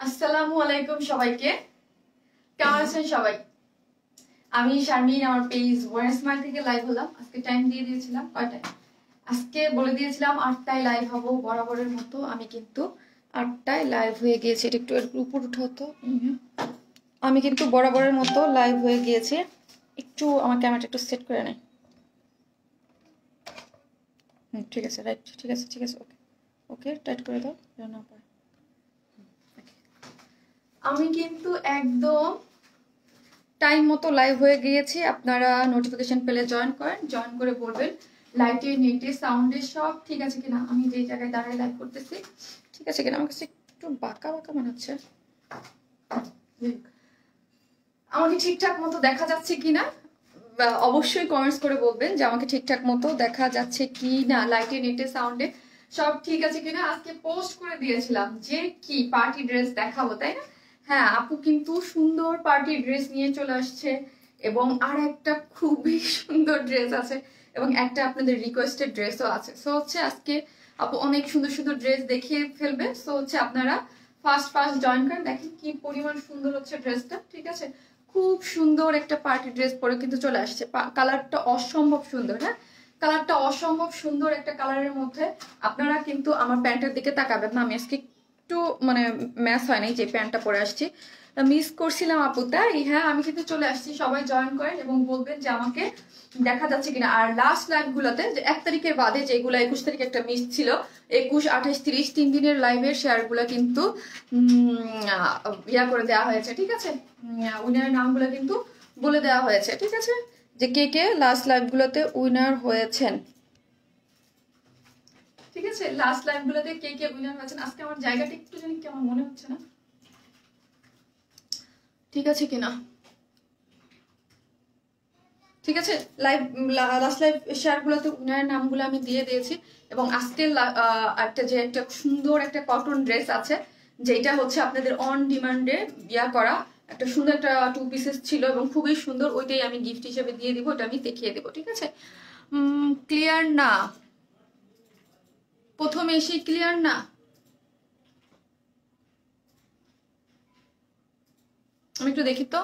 আসসালামু আলাইকুম সবাইকে। কেমন আছেন সবাই? আমি শারমিন, আমার পেজ ওয়ান স্মাইল থেকে লাইভ হলাম। আজকে টাইম দিয়ে দিয়েছিলাম কয়টায়? আজকে বলে দিয়েছিলাম 8টায় লাইভ হব বরাবরের মতো। আমি কিন্তু 8টায় লাইভ হয়ে গিয়েছি। এটা একটু উপর উঠাতো। আমি কিন্তু বরাবরের মতো লাইভ হয়ে গিয়েছি। একটু আমার ক্যামেরাটা একটু সেট করে নেই। ঠিক আছে, রাইট, ঠিক আছে, ঠিক আছে, ওকে ওকে, টাইট করে দাও যেন না পারে। আমি কিন্তু একদম টাইম মতো লাইভ হয়ে গিয়েছি। আপনারা নোটিফিকেশন পেলে জয়েন করেন, জয়েন করে বলবেন লাইটে নেটে সাউন্ডে সব ঠিক আছে কিনা। আমি যেই জায়গায় দাঁড়ায় লাইভ করতেছি ঠিক আছে কিনা। আমার কাছে একটু বাঁকা বাঁকা মনে হচ্ছে। আমাকে ঠিকঠাক মতো দেখা যাচ্ছে কিনা অবশ্যই কমেন্টস করে বলবেন যে আমাকে ঠিকঠাক মতো দেখা যাচ্ছে কি না, লাইটে নেটে সাউন্ডে সব ঠিক আছে কিনা। আজকে পোস্ট করে দিয়েছিলাম যে কি পার্টি ড্রেস দেখাবো, তাই না? হ্যাঁ, আপু কিন্তু সুন্দর পার্টি ড্রেস নিয়ে চলে আসছে এবং আর একটা খুবই সুন্দর ড্রেস আছে এবং একটা আপনাদের রিকোয়েস্টেড ড্রেসও আছে। সো হচ্ছে আজকে আপু অনেক সুন্দর সুন্দর ড্রেস দেখিয়ে ফেলবে। সো হচ্ছে আপনারা ফার্স্ট ফার্স্ট জয়েন করেন। দেখেন কি পরিমাণ সুন্দর হচ্ছে ড্রেসটা, ঠিক আছে? খুব সুন্দর একটা পার্টি ড্রেস পরে কিন্তু চলে আসছে। কালারটা অসম্ভব সুন্দর। হ্যাঁ, কালারটা অসম্ভব সুন্দর একটা কালারের মধ্যে। আপনারা কিন্তু আমার প্যান্টের দিকে তাকাবেন না। আমি আজকে একটু মানে ম্যাচ হয় নাই যে প্যান্টটা পরে আসছি, মিস করছিলাম আপু, তাই হ্যাঁ আমি কিন্তু চলে আসছি। সবাই জয়েন করেন এবং বলবেন যে আমাকে দেখা যাচ্ছে কিনা। আর লাস্ট লাইভ গুলাতে যে 1 তারিখের বাদে যেগুলো 21 তারিখে একটা মিস ছিল, 21, 28, 30 3 দিনের লাইভের শেয়ার গুলা কিন্তু ইয়া করে দেওয়া হয়েছে, ঠিক আছে? উইনারের নামগুলো কিন্তু বলে দেওয়া হয়েছে, ঠিক আছে? যে কে কে লাস্ট লাইভ গুলোতে উইনার হয়েছেন, ঠিক আছে? লাস্ট লাইভ গুলোতে কে কে উইনার হয়েছেন। আজকে আমার জায়গাটা একটু জানি কেমন মনে হচ্ছে না, ঠিক আছে কিনা? ঠিক আছে, লাইভ লাস্ট লাইভ শেয়ার গুলোতে উনার নামগুলো আমি দিয়ে দিয়েছি। এবং আজকের একটা সুন্দর একটা কটন ড্রেস আছে, যেটা হচ্ছে আপনাদের অন ডিমান্ডে ইয়া করা একটা সুন্দর একটা 2 পিসেস ছিল এবং খুবই সুন্দর। ওইটাই আমি গিফট হিসেবে দিয়ে দিব, ওটা আমি দেখিয়ে দেবো, ঠিক আছে? ক্লিয়ার না? প্রথমে এসে ক্লিয়ার না? আমি একটু দেখি তো,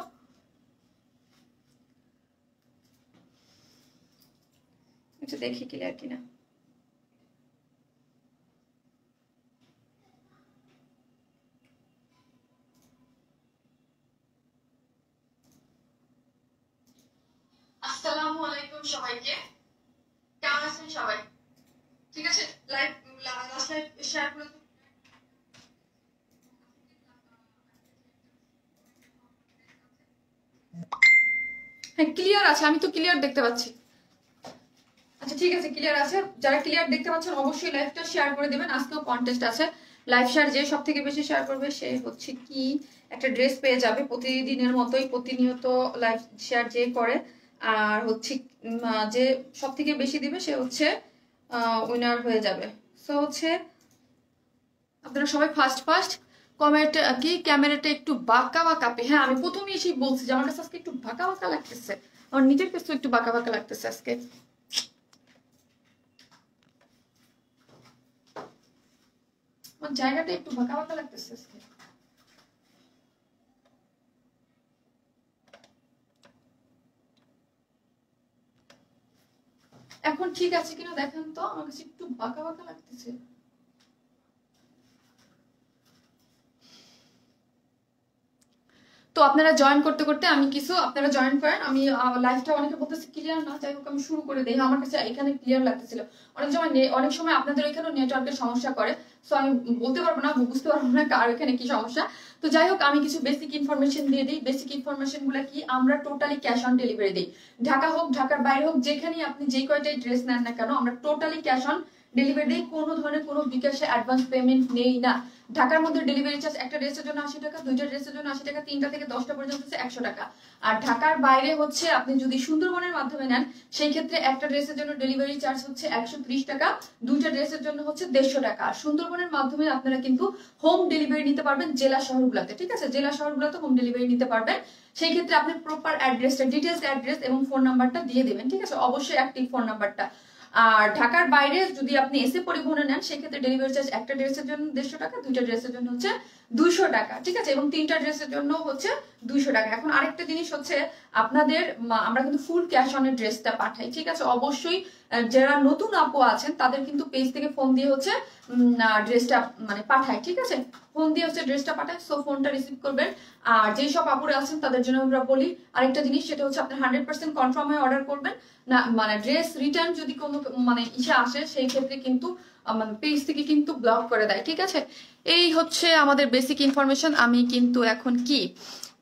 একটু দেখি ক্লিয়ার কিনা। আসসালামু আলাইকুম সবাইকে। কেমন আছেন সবাই? ঠিক আছে, লাইভ লাস্ট লাইভ শেয়ার করে। হ্যাঁ, ক্লিয়ার আছে, আমি তো ক্লিয়ার দেখতে পাচ্ছি। আচ্ছা ঠিক আছে, ক্লিয়ার আছে। যারা ক্লিয়ার দেখতে পাচ্ছেন অবশ্যই লাইভটা শেয়ার করে দিবেন। আজকেও কন্টেস্ট আছে, লাইভ শেয়ার যে সব থেকে বেশি শেয়ার করবে সে হচ্ছে কি একটা ড্রেস পেয়ে যাবে। প্রতিদিনের মতোই প্রতিনিয়ত লাইভ শেয়ার যে করে আর হচ্ছে যে সব থেকে বেশি দিবে সে হচ্ছে উইনার হয়ে যাবে। সো হচ্ছে আপনারা সবাই ফার্স্ট ফার্স্ট কমেন্ট কি ক্যামেরাটা একটু বাঁকা বাঁকা। হ্যাঁ, আমি প্রথমে এসেই বলছি যে আমার কাছে আজকে একটু বাঁকা বাঁকা লাগতেছে। আমার নিজের কাছে একটু বাঁকা বাঁকা লাগতেছে আজকে। আমার জায়গাটা একটু বাঁকা বাঁকা লাগতেছে আজকে। এখন ঠিক আছে কিনা দেখেন তো, আমার কাছে একটু বাঁকা বাঁকা লাগতেছে। তো আপনারা জয়েন করতে করতে আমি কিছু আপনারা জয়েন করেন। আমি লাইভটা অনেকে বলতেছে ক্লিয়ার না, যাই হোক আমি শুরু করে দিই। আমার কাছে এখানে ক্লিয়ার লাগতেছিল। অনেক সময় আপনাদের ওইখানেও নেটওয়ার্কের সমস্যা করে। সো আমি বলতে পারবো না, বুঝতে পারবো না কার এখানে কি সমস্যা। তো যাই হোক আমি কিছু বেসিক ইনফরমেশন দিয়ে দিই। বেসিক ইনফরমেশন গুলো কি, আমরা টোটালি ক্যাশ অন ডেলিভারি দিই। ঢাকা হোক ঢাকার বাইরে হোক, যেখানেই আপনি যে কয়টাই ড্রেস নেন না কেন, আমরা টোটালি ক্যাশ অন ডেলিভারি দিই। কোনো ধরনের কোনো বিকাশে অ্যাডভান্স পেমেন্ট নেই না। ঢাকার মধ্যে ডেলিভারি চার্জ একটা ড্রেসের জন্য 80 টাকা, 2টা ড্রেসের জন্য 80 টাকা, 3টা থেকে 10টা পর্যন্ত হচ্ছে 100 টাকা। আর ঢাকার বাইরে হচ্ছে আপনি যদি সুন্দরবনের মাধ্যমে নেন সেই ক্ষেত্রে একটা ড্রেসের জন্য ডেলিভারি চার্জ হচ্ছে 130 টাকা, 2টা ড্রেসের জন্য হচ্ছে 150 টাকা। আর সুন্দরবনের মাধ্যমে আপনারা কিন্তু হোম ডেলিভারি নিতে পারবেন জেলা শহরগুলোতে, ঠিক আছে? জেলা শহরগুলোতে হোম ডেলিভারি নিতে পারবেন। সেই ক্ষেত্রে আপনি প্রপার অ্যাড্রেসটা, ডিটেলস অ্যাড্রেস এবং ফোন নাম্বারটা দিয়ে দেবেন, ঠিক আছে? অবশ্যই অ্যাক্টিভ ফোন নাম্বারটা। আর ঢাকার বাইরে যদি আপনি এসে পরিবহনে নেন সেক্ষেত্রে ডেলিভারি চার্জ একটা ড্রেসের জন্য 150 টাকা, 2টা ড্রেসের জন্য হচ্ছে 200 টাকা, ঠিক আছে, এবং 3টা ড্রেসের জন্য হচ্ছে 200 টাকা। এখন আরেকটা জিনিস হচ্ছে আপনাদের আমরা কিন্তু ফুল ক্যাশ অনের ড্রেসটা পাঠাই, ঠিক আছে। অবশ্যই যারা নতুন আপু আছেন তাদের কিন্তু পেজ থেকে ফোন দিয়ে হচ্ছে ড্রেসটা মানে পাঠাই, ঠিক আছে, ফোন দিয়ে হচ্ছে ড্রেসটা পাঠায়। সো ফোনটা রিসিভ করবেন। আর যেই সব আপুরা আছেন তাদের জন্য আমরা বলি আরেকটা জিনিস, সেটা হচ্ছে আপনি 100% কনফার্ম হয়ে অর্ডার করবেন না, মানে ড্রেস রিটার্ন যদি কোনো মানে ইসে আসে সেই ক্ষেত্রে কিন্তু মানে পেজ থেকে কিন্তু ব্লক করে দেয়, ঠিক আছে। এই হচ্ছে আমাদের বেসিক ইনফরমেশন। আমি কিন্তু এখন কি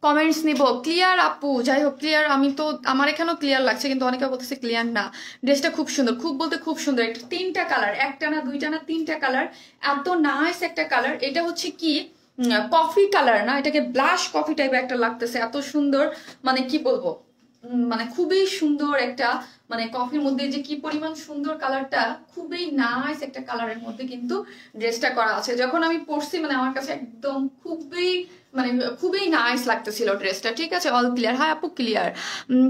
কমেন্টস নিব। ক্লিয়ার আপু, যাই হোক ক্লিয়ার, আমি তো আমার এখানেও ক্লিয়ার লাগছে, কিন্তু অনেকে বলতেছে ক্লিয়ার না। ড্রেসটা খুব সুন্দর, খুব বলতে খুব সুন্দর। একটা 3টা কালার, একটা না 2টা না 3টা কালার, এত নাইস একটা কালার। এটা হচ্ছে কি কফি কালার না, এটাকে ব্লাশ কফি টাইপের একটা লাগতেছে, এত সুন্দর, মানে কি বলবো, মানে খুবই সুন্দর একটা, মানে কফির মধ্যে যে কি পরিমাণ সুন্দর কালারটা, খুবই নাইস একটা কালারের মধ্যে কিন্তু ড্রেসটা করা আছে। যখন আমি পরছি মানে আমার কাছে একদম খুবই নাইস লাগতেছিল ড্রেসটা, ঠিক আছে। অল ক্লিয়ার, হাই আপু ক্লিয়ার,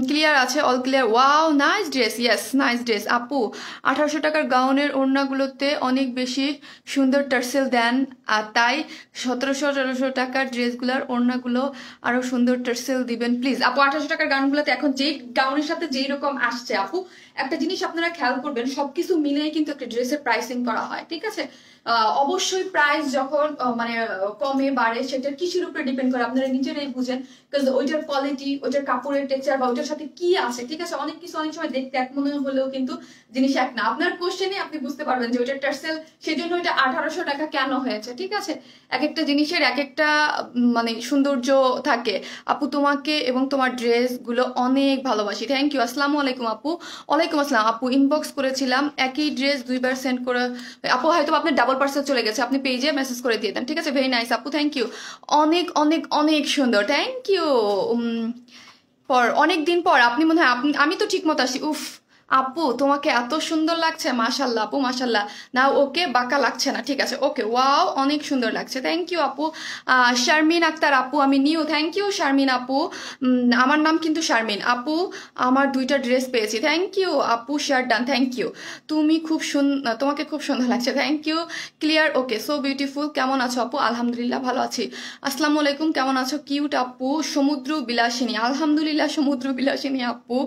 ক্লিয়ার আছে, all clear. Wow nice dress, yes nice dress আপু। 1800 টাকার গাউনের ওড়নাগুলোতে অনেক বেশি সুন্দর টার্সেল দেন, আর তাই 1700-1800 টাকার ড্রেসগুলোর ওড়নাগুলো আরো সুন্দর টার্সেল দিবেন প্লিজ আপু। 1800 টাকার গাউনগুলোতে এখন যেই গাউনের সাথে যেই রকম আসছে আপু, একটা জিনিস আপনারা খেয়াল করবেন, সবকিছু মিলেই কিন্তু একটা ড্রেসের প্রাইসিং করা হয়, ঠিক আছে। অবশ্যই প্রাইস যখন মানে কমে বাড়ে সেটার কিসের উপরে ডিপেন্ড করে আপনারা নিজেরাই বুঝেন, বিকজ ওইটার কোয়ালিটি, ওইটার কাপড়ের টেক্সচার বা ওইটার সাথে কি আছে, ঠিক আছে। অনেক কিছু অনেক সময় দেখতে এক মনে হলেও কিন্তু জিনিস এক না। আপনার কোশ্চেনে আপনি বুঝতে পারবেন যে ওইটার টার্সেল, সেই জন্য ওইটা 1800 টাকা কেন হয়েছে, ঠিক আছে। এক একটা জিনিসের এক একটা মানে সৌন্দর্য থাকে। আপু তোমাকে এবং তোমার ড্রেসগুলো অনেক ভালোবাসি, থ্যাংক ইউ। আসসালামু আলাইকুম আপু। ওয়ালাইকুম আসসালাম আপু। ইনবক্স করেছিলাম, একই ড্রেস 2বার সেন্ড করে আপু, হয়তো আপনার ডাবল পার্সেল চলে গেছে, আপনি পেজে মেসেজ করে দিয়ে দেন, ঠিক আছে। ভেরি নাইস আপু, থ্যাংক ইউ। অনেক অনেক অনেক সুন্দর, থ্যাংক ইউ। পর অনেক দিন পর আপনি মনে হয় আমি তো ঠিক মতো আসি। উফ আপু তোমাকে এত সুন্দর লাগছে, মাশাল্লাহ আপু মাশাল্লাহ। না ওকে বাঁকা লাগছে না, ঠিক আছে, ওকে ওয়াও অনেক সুন্দর লাগছে, থ্যাংক ইউ আপু। শারমিন আক্তার আপু, আমি নিউ, থ্যাংক ইউ শারমিন আপু। আমার নাম কিন্তু শারমিন আপু। আমার 2টা ড্রেস পেয়েছি, থ্যাংক ইউ আপু, শেয়ার ডান, থ্যাংক ইউ। তোমাকে খুব সুন্দর লাগছে, thank you. Clear, okay, so beautiful. কেমন আছো আপু? আলহামদুলিল্লাহ ভালো আছি। আসসালামু আলাইকুম, কেমন আছো? কিউট আপু। সমুদ্র বিলাসিনী, আলহামদুলিল্লাহ সমুদ্র বিলাসিনী আপু।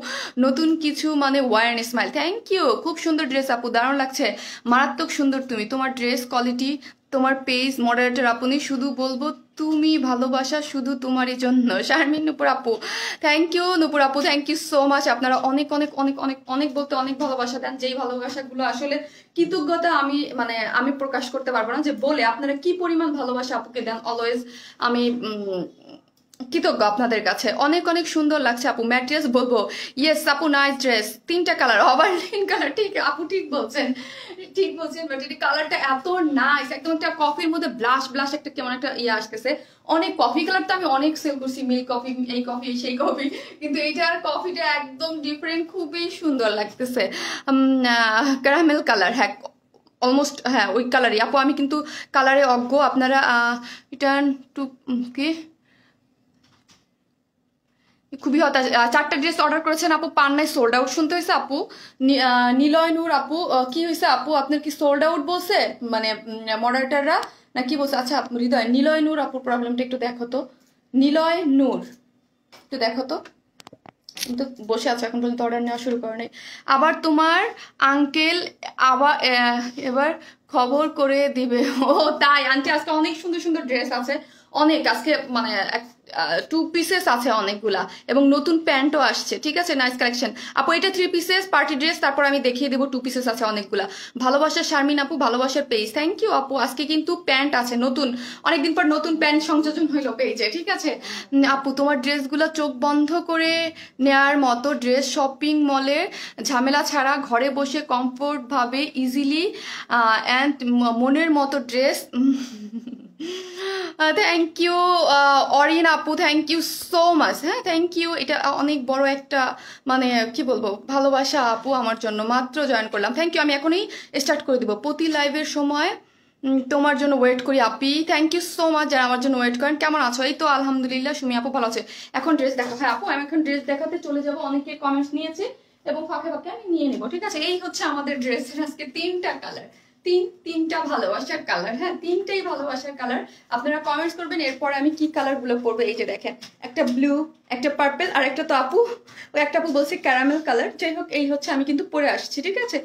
নতুন কিছু মানে ওয়ার স্মাইল, থ্যাংক ইউ। খুব সুন্দর ড্রেস আপু, দারুণ লাগছে, মারাত্মক সুন্দর তুমি, তোমার ড্রেস কোয়ালিটি, তোমার পেজ মডারেটর আপনি, শুধু বলবো তুমি ভালোবাসা শুধু তোমারই জন্য। শারমিন নুপুর আপু, থ্যাংক ইউ নুপুর আপু, থ্যাংক ইউ সো মাচ। আপনারা অনেক অনেক অনেক অনেক অনেক বলতে অনেক ভালোবাসা দেন, যেই ভালোবাসাগুলো আসলে কৃতজ্ঞতা আমি প্রকাশ করতে পারবো না যে বলে আপনারা কি পরিমাণ ভালোবাসা আপুকে দেন। অলওয়েজ আমি কৃতজ্ঞ আপনাদের কাছে। অনেক অনেক সুন্দর লাগছে আপু। ম্যাটেরিয়ালস বলবো, ইয়েস আপু নাইস ড্রেস, 3টা কালার, ওভারলাইন কালার, ঠিক আপু ঠিক বলছেন, ঠিক বলছেন। বাট এই কালারটা এত নাইস, একদম একটা কফির মধ্যে ব্লাশ একটা কেমন একটা ইয়ে আসতেছে। অনেক কফি কালার তো আমি অনেক সেল করছি, মিল্ক কফি, এই কফি সেই কফি, কিন্তু এইটার কফিটা একদম ডিফারেন্ট, খুবই সুন্দর লাগতেছে। ক্যারামেল কালার, হ্যাঁ অলমোস্ট, হ্যাঁ ওই কালারই আপু। আমি কিন্তু কালারে অজ্ঞ। আপনারা রিটার্ন টু কি খুবই হতাশ। 4টা ড্রেস অর্ডার করেছেন আপু, পান নাই, সোল্ড আউট শুনতে হয়েছে আপু। নিলয় নূর আপু, কি হয়েছে আপু, আপনার কি সোল্ড আউট বলছে মানে মডারেটাররা না কি বলছে? আচ্ছা হৃদয়, নিলয় নূর আপুর প্রবলেমটা একটু দেখো তো, নিলয় নূর একটু দেখো তো। কিন্তু বসে আছে এখন পর্যন্ত, অর্ডার নেওয়া শুরু করে নাই। আবার তোমার আঙ্কেল এবার খবর করে দিবে। ও তাই আন্টি, আজকে অনেক সুন্দর সুন্দর ড্রেস আছে, অনেক আজকে মানে 2 পিসেস আছে অনেকগুলা, এবং নতুন প্যান্টও আসছে, ঠিক আছে, নাইস কালেকশন আপু। এটা 3 পিসেস পার্টি ড্রেস, তারপর আমি দেখিয়ে দেবো 2 পিসেস আছে অনেকগুলা। ভালোবাসার শারমিন আপু, ভালোবাসার পেজ, থ্যাংক ইউ আপু। আজকে কিন্তু প্যান্ট আছে নতুন, অনেকদিন পর নতুন প্যান্ট সংযোজন হইলো পেজে, ঠিক আছে আপু। তোমার ড্রেসগুলো চোখ বন্ধ করে নেয়ার মতো ড্রেস, শপিং মলে ঝামেলা ছাড়া ঘরে বসে কমফোর্ট ভাবে ইজিলি অ্যান্ড মনের মতো ড্রেস। থ্যাংক ইউ অরিন আপু, থ্যাংক ইউ সো মাচ। হ্যাঁ থ্যাংক ইউ। এটা অনেক বড় একটা মানে কি বলবো ভালোবাসা আপু আমার জন্য, মাত্র জয়েন করলাম, থ্যাংক ইউ। আমি এখনই স্টার্ট করে দিব। প্রতি লাইভের সময় তোমার জন্য ওয়েট করি আপি, থ্যাংক ইউ সো মাচ যারা আমার জন্য ওয়েট করেন। কেমন আছো? এই তো আলহামদুলিল্লাহ, সুমি আপু ভালো আছে। এখন ড্রেস দেখা, হ্যাঁ আপু আমি এখন ড্রেস দেখাতে চলে যাবো, অনেকে কমেন্টস নিয়েছে এবং ফাঁকে ফাঁকে আমি নিয়ে নেবো, ঠিক আছে। এই হচ্ছে আমাদের ড্রেসের আজকে 3টা কালার, তিনটা ভালোবাসার কালার, হ্যাঁ তিনটাই ভালোবাসার কালার। আপনারা কমেন্টস করবেন এরপরে আমি কি কালার গুলো পরবো। এই যে দেখেন, একটা ব্লু, একটা পার্পল, আর একটা তো আপু ওই একটা আপু বলছে ক্যারামেল কালার। যাই হোক, এই হচ্ছে আমি কিন্তু পরে আসছি, ঠিক আছে।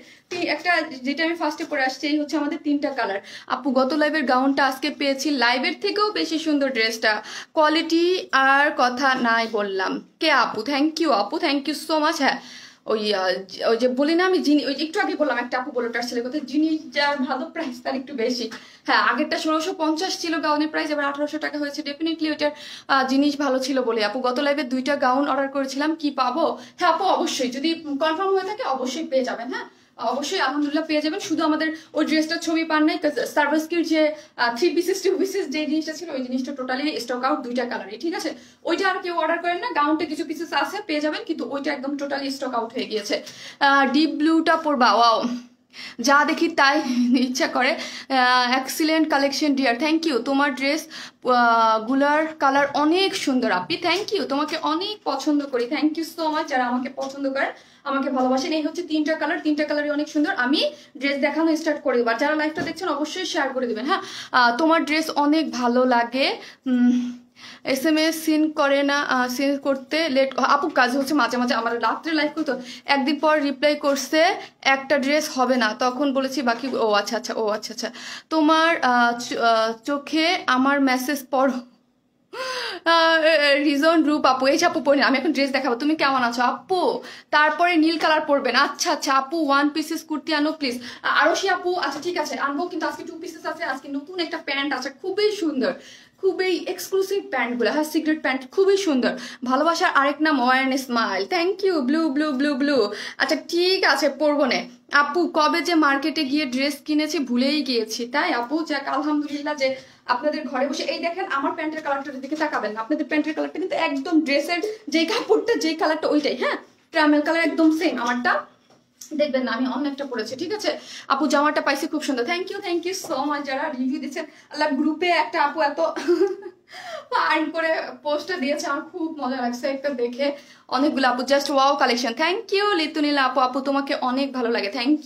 একটা যেটা আমি ফার্স্টে পরে আসছি, এই হচ্ছে আমাদের তিনটা কালার। আপু গত লাইভের গাউনটা আজকে পেয়েছি, লাইভের থেকেও বেশি সুন্দর ড্রেসটা, কোয়ালিটি আর কথা নাই বললাম। কে আপু? থ্যাংক ইউ আপু, থ্যাংক ইউ সো মাচ। হ্যাঁ ওই ওই যে বলি না আমি, যিনি ওই একটু আগে বললাম একটা আপু বলে ওটার ছেলে কথা, জিনিস যার ভালো প্রাইস তার একটু বেশি। হ্যাঁ আগেরটা 1650 ছিল গাউনের প্রাইস, এবার 1800 টাকা হয়েছে। ডেফিনেটলি ওইটার জিনিস ভালো ছিল বলে। আপু গত লাইভে 2টা গাউন অর্ডার করেছিলাম, কি পাবো? হ্যাঁ আপু অবশ্যই, যদি কনফার্ম হয়ে থাকে অবশ্যই পেয়ে যাবেন। হ্যাঁ অবশ্যই আলহামদুলিল্লাহ পেয়ে যাবেন। শুধু আমাদের ওই ড্রেসটার ছবি পান নাই, সার্ভাসকির যে 3 পিসেস 2 পিসেস যে জিনিসটা ছিল, ওই জিনিসটা টোটালি স্টক আউট 2টা কালারই, ঠিক আছে। ওইটা আর কেউ অর্ডার করেন না, গাউনটা কিছু পিসেস আছে পেয়ে যাবেন, কিন্তু ওইটা একদম টোটালি স্টক আউট হয়ে গিয়েছে। ডিপ ব্লুটা পরবা, ওয়াও যা দেখি তাই ইচ্ছা করে। Excellent collection dear, thank you. তোমার ড্রেস গুলার কালার অনেক সুন্দর আপি, থ্যাংক ইউ। তোমাকে অনেক পছন্দ করি, থ্যাংক ইউ সো মাচ। যারা আমাকে পছন্দ করেন, আমাকে ভালোবাসেন। এই হচ্ছে তিনটা কালার, তিনটা কালারই অনেক সুন্দর। আমি ড্রেস দেখানো স্টার্ট করে দেবো, আর যারা লাইভটা দেখছেন অবশ্যই শেয়ার করে দেবেন। হ্যাঁ তোমার ড্রেস অনেক ভালো লাগে। SMS সিন করে না, সিন করতে লেট আপু। কাজ হচ্ছে মাঝে মাঝে আমার রাত্রে লাইভ করতো, একদিন পর রিপ্লাই করছে একটা ড্রেস হবে না, তখন বলেছি বাকি। ও আচ্ছা আচ্ছা, ও আচ্ছা আচ্ছা। তোমার চোখে আমার মেসেজ পড়ো। রিজন রূপ আপু, এই আপু পড়ি, আমি এখন ড্রেস দেখাবো। তুমি কেমন আছো আপু? তারপরে নীল কালার পরবেন, আচ্ছা আচ্ছা আপু। 1 পিসেস কুর্তি আনো প্লিজ। আরশি আপু, আচ্ছা ঠিক আছে আনবো, কিন্তু আজকে 2 পিসেস আছে। আজকে নতুন একটা প্যান্ট আছে, খুবই সুন্দর, খুবই এক্সক্লুসিভ প্যান্ট গুলো। হ্যাঁ সিক্রেট প্যান্ট, খুবই সুন্দর। ভালোবাসার আরেক নাম Warm Smile, thank you. Blue blue blue blue, আচ্ছা ঠিক আছে পরবো না। আপু কবে যে মার্কেটে গিয়ে ড্রেস কিনেছি ভুলেই গিয়েছি। তাই আপু, যাক আলহামদুলিল্লাহ যে আপনাদের ঘরে বসে। এই দেখেন আমার প্যান্টের কালারটার দিকে তাকাবেন না, আপনাদের প্যান্টের কালারটা কিন্তু একদম ড্রেসের যেই কাপড়টা যেই কালারটা ওইটাই। হ্যাঁ ট্রামেল কালার একদম সেম আমারটা, দেখবেন না আমি অন্য একটা পড়েছি, ঠিক আছে। আপু জামাটা পাইছি খুব সুন্দর, থ্যাংক ইউ সো মাচ। যারা রিভিউ দিচ্ছেন, আল্লাহ গ্রুপে একটা আপু এত ফাইন করে পোস্টটা দিয়েছে, আমার খুব মজা লাগছে একটা দেখে। অনেকগুলো আপু just wow collection, thank you. লিতুনিলা আপু, আপু তোমাকে অনেক ভালো লাগে, থ্যাংক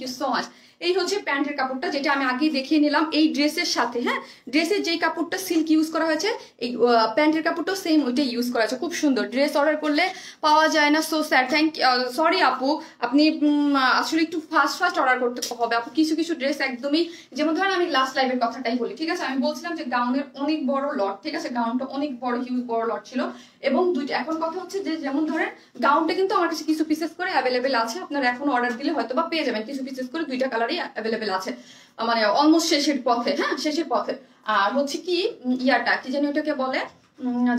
ইউ সো মাচ। এই হচ্ছে প্যান্টের কাপড়টা, যেটা আমি আগে দেখিয়ে নিলাম এই ড্রেসের সাথে। হ্যাঁ ড্রেসের যেই কাপড়টা সিল্ক ইউজ করা হয়েছে, এই প্যান্টের কাপড়টাও সেম ওইটাই ইউজ করা হয়েছে, খুব সুন্দর। ড্রেস অর্ডার করলে পাওয়া যায় না, সো স্যার। থ্যাংক সরি আপু, আপনি আসলে একটু ফাস্ট অর্ডার করতে হবে আপু। কিছু কিছু ড্রেস একদমই, যেমন ধরেন আমি লাস্ট লাইভের কথাটাই বলি, ঠিক আছে। আমি বলছিলাম যে গাউনের অনেক বড় লট, ঠিক আছে, গাউনটা অনেক বড় হিউজ বড় লট ছিল, এবং দুইটা। এখন কথা হচ্ছে যে যেমন ধরেন গাউনটা কিন্তু আমার কাছে কিছু পিসেস করে অ্যাভেলেবেল আছে, আপনারা এখন অর্ডার দিলে হয়তো বা পেয়ে যাবেন। কিছু পিসেস করে 2টা কালারই অ্যাভেলেবেল আছে, মানে অলমোস্ট শেষের পথে। হ্যাঁ শেষের পথে। আর হচ্ছে কি ইয়াটা কি জানি ওটাকে বলে,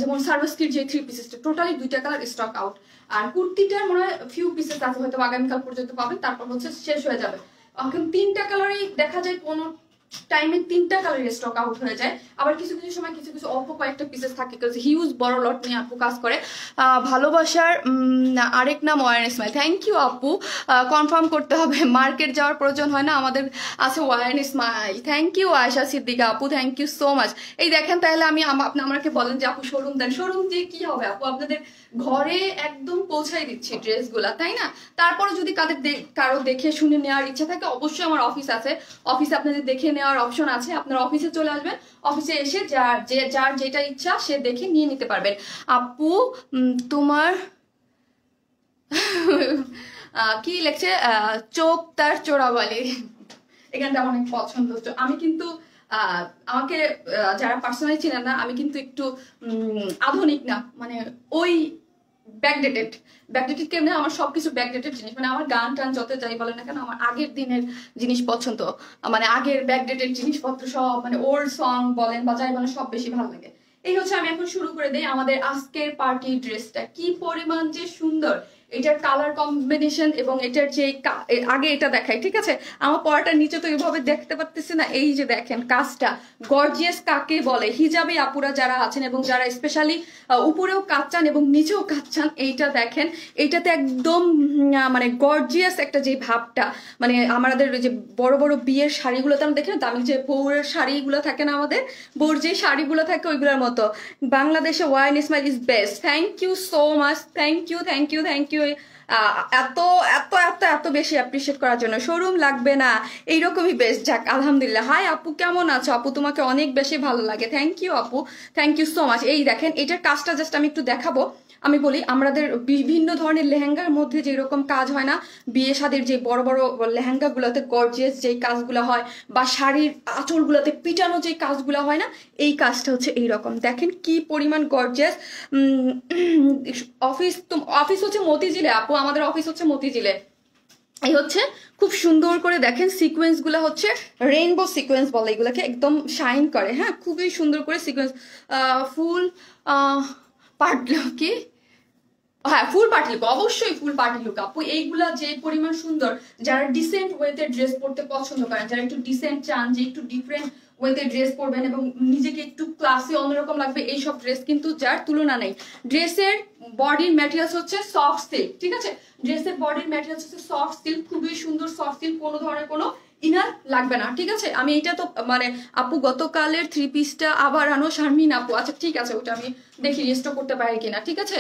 যেমন সার্ভাসকির যে 3 পিসেসটা টোটালি 2টা কালার স্টক আউট। আর কুর্তিটার মনে হয় ফিউ পিসেস আছে, হয়তো আগামীকাল পর্যন্ত পাবেন, তারপর হচ্ছে শেষ হয়ে যাবে। এখন 3টা কালারই দেখা যায়, কোনো টাইমে 3টা কালারের স্টক আউট হয়ে যায়। আবার কিছু কিছু সময় কিছু কিছু অল্প কয়েকটা পিসেস থাকে, হিউজ বড় লট নিয়ে আপু কাজ করে। ভালোবাসার আরেক নাম ওয়ার্ন স্মাইল, থ্যাংক ইউ আপু। কনফার্ম করতে হবে, মার্কেট যাওয়ার প্রয়োজন হয় না, আমাদের আছে Warm Smile. Thank you Ayesha Siddiqua আপু, থ্যাংক ইউ সো মাচ। এই দেখেন, তাহলে আমি আপনি আমাকে বলেন যে আপু শোরুম দেন, শোরুম দিয়ে কি হবে আপু, আপনাদের ঘরে একদম পৌঁছাই দিচ্ছি ড্রেসগুলা, তাই না। তারপরে যদি কারো দেখে শুনে নেওয়ার ইচ্ছা থাকে, অবশ্যই আমার অফিস আছে, অফিসে আপনাদের দেখে নেওয়ার অপশন আছে। আপনারা অফিসে চলে আসবেন, অফিসে এসে যার যেটা ইচ্ছা সে দেখে নিয়ে নিতে পারবেন। আপু তোমার কি লেখছে, চোখ তার চোরাবালি, এখানটা অনেক পছন্দ। আমি কিন্তু আমাকে যারা পার্সোনালি চেনেন না, আমি কিন্তু একটু আধুনিক না, মানে ওই ব্যাকডেটেড কেমনে, আমার সবকিছু ব্যাকডেটেড জিনিস, মানে আমার গান টান যত যাই বলে না কেন, আমার আগের দিনের জিনিস পছন্দ, মানে আগের ব্যাকডেটেড জিনিসপত্র সব, মানে ওল্ড সং বলেন বা যাই বলেন সব বেশি ভালো লাগে। এই হচ্ছে, আমি এখন শুরু করে দেই আমাদের আজকের পার্টি ড্রেসটা, কি পরিমাণ যে সুন্দর। এটার কালার কম্বিনেশন এবং এটার যে আগে এটা দেখাই, ঠিক আছে। আমার পরাটার নিচে তো এইভাবে দেখতে পারতেছি না, এই যে দেখেন কাজটা, গর্জিয়াস কাকে বলে, হিজাবি আপুরা যারা আছেন এবং যারা স্পেশালি উপরেও কাজ চান এবং নিচেও কাজ চান, এইটা দেখেন। এইটাতে একদম মানে গর্জিয়াস একটা যে ভাবটা, মানে আমাদের যে বড় বড় বিয়ের শাড়িগুলোতে আমরা দেখি না, দামি যে বউয়ের শাড়িগুলো থাকে না, আমাদের বউর যে শাড়িগুলো থাকে ওইগুলোর মতো। বাংলাদেশে Warm Smile is best, thank you so much, thank you. এত এত এত এত বেশি অ্যাপ্রিসিয়েট করার জন্য। শোরুম লাগবে না, এইরকমই বেস্ট। যাক আলহামদুলিল্লাহ। হাই আপু, কেমন আছো আপু? তোমাকে অনেক বেশি ভালো লাগে। থ্যাংক ইউ আপু, থ্যাংক ইউ সো মাচ। এই দেখেন এটার কাজটা জাস্ট আমি একটু দেখাবো। আমি বলি আমাদের বিভিন্ন ধরনের লেহেঙ্গার মধ্যে যেরকম কাজ হয় না, বিয়ে শাদীর যে বড় বড় লেহেঙ্গাগুলোতে গর্জিয়াস যেই কাজগুলো হয়, বা শাড়ির আঁচলগুলোতে পিটানো যে কাজগুলো হয় না, এই কাজটা হচ্ছে এইরকম। দেখেন কি পরিমাণ গর্জিয়াস। অফিস হচ্ছে মতিঝিলে আপু, আমাদের অফিস হচ্ছে মতিঝিলে। এই হচ্ছে খুব সুন্দর করে দেখেন সিকোয়েন্স গুলো হচ্ছে রেইনবো সিকোয়েন্স বলে এগুলোকে, একদম শাইন করে। হ্যাঁ, খুবই সুন্দর করে সিকোয়েন্স। ফুল কি, হ্যাঁ ফুল পার্টি লুক, অবশ্যই ফুল পার্টি লুক আপু। এইগুলা যে পরিমাণ সুন্দর, যারা ডিসেন্ট ওয়েতে ড্রেস পরতে পছন্দ করেন, যারা একটু ডিসেন্ট চান, যে একটু ডিফারেন্ট ওয়েতে ড্রেস পরবেন এবং নিজেকে একটু ক্লাসি অন্যরকম লাগবে, এইসব ড্রেস কিন্তু যার তুলনা নেই। ড্রেসের বডির ম্যাটেরিয়ালস হচ্ছে সফট সিল্ক, ঠিক আছে? ড্রেসের বডির ম্যাটেরিয়ালস হচ্ছে সফট সিল্ক, খুবই সুন্দর সফট সিল্ক, কোনো ধরনের কোনো ইনার লাগবে না, ঠিক আছে? আমি এটা তো মানে আপু গতকালের 3 পিসটা আবার আনো শারমিন আপু। আচ্ছা ঠিক আছে, ওটা আমি দেখি রেস্টো করতে পারি কিনা, ঠিক আছে?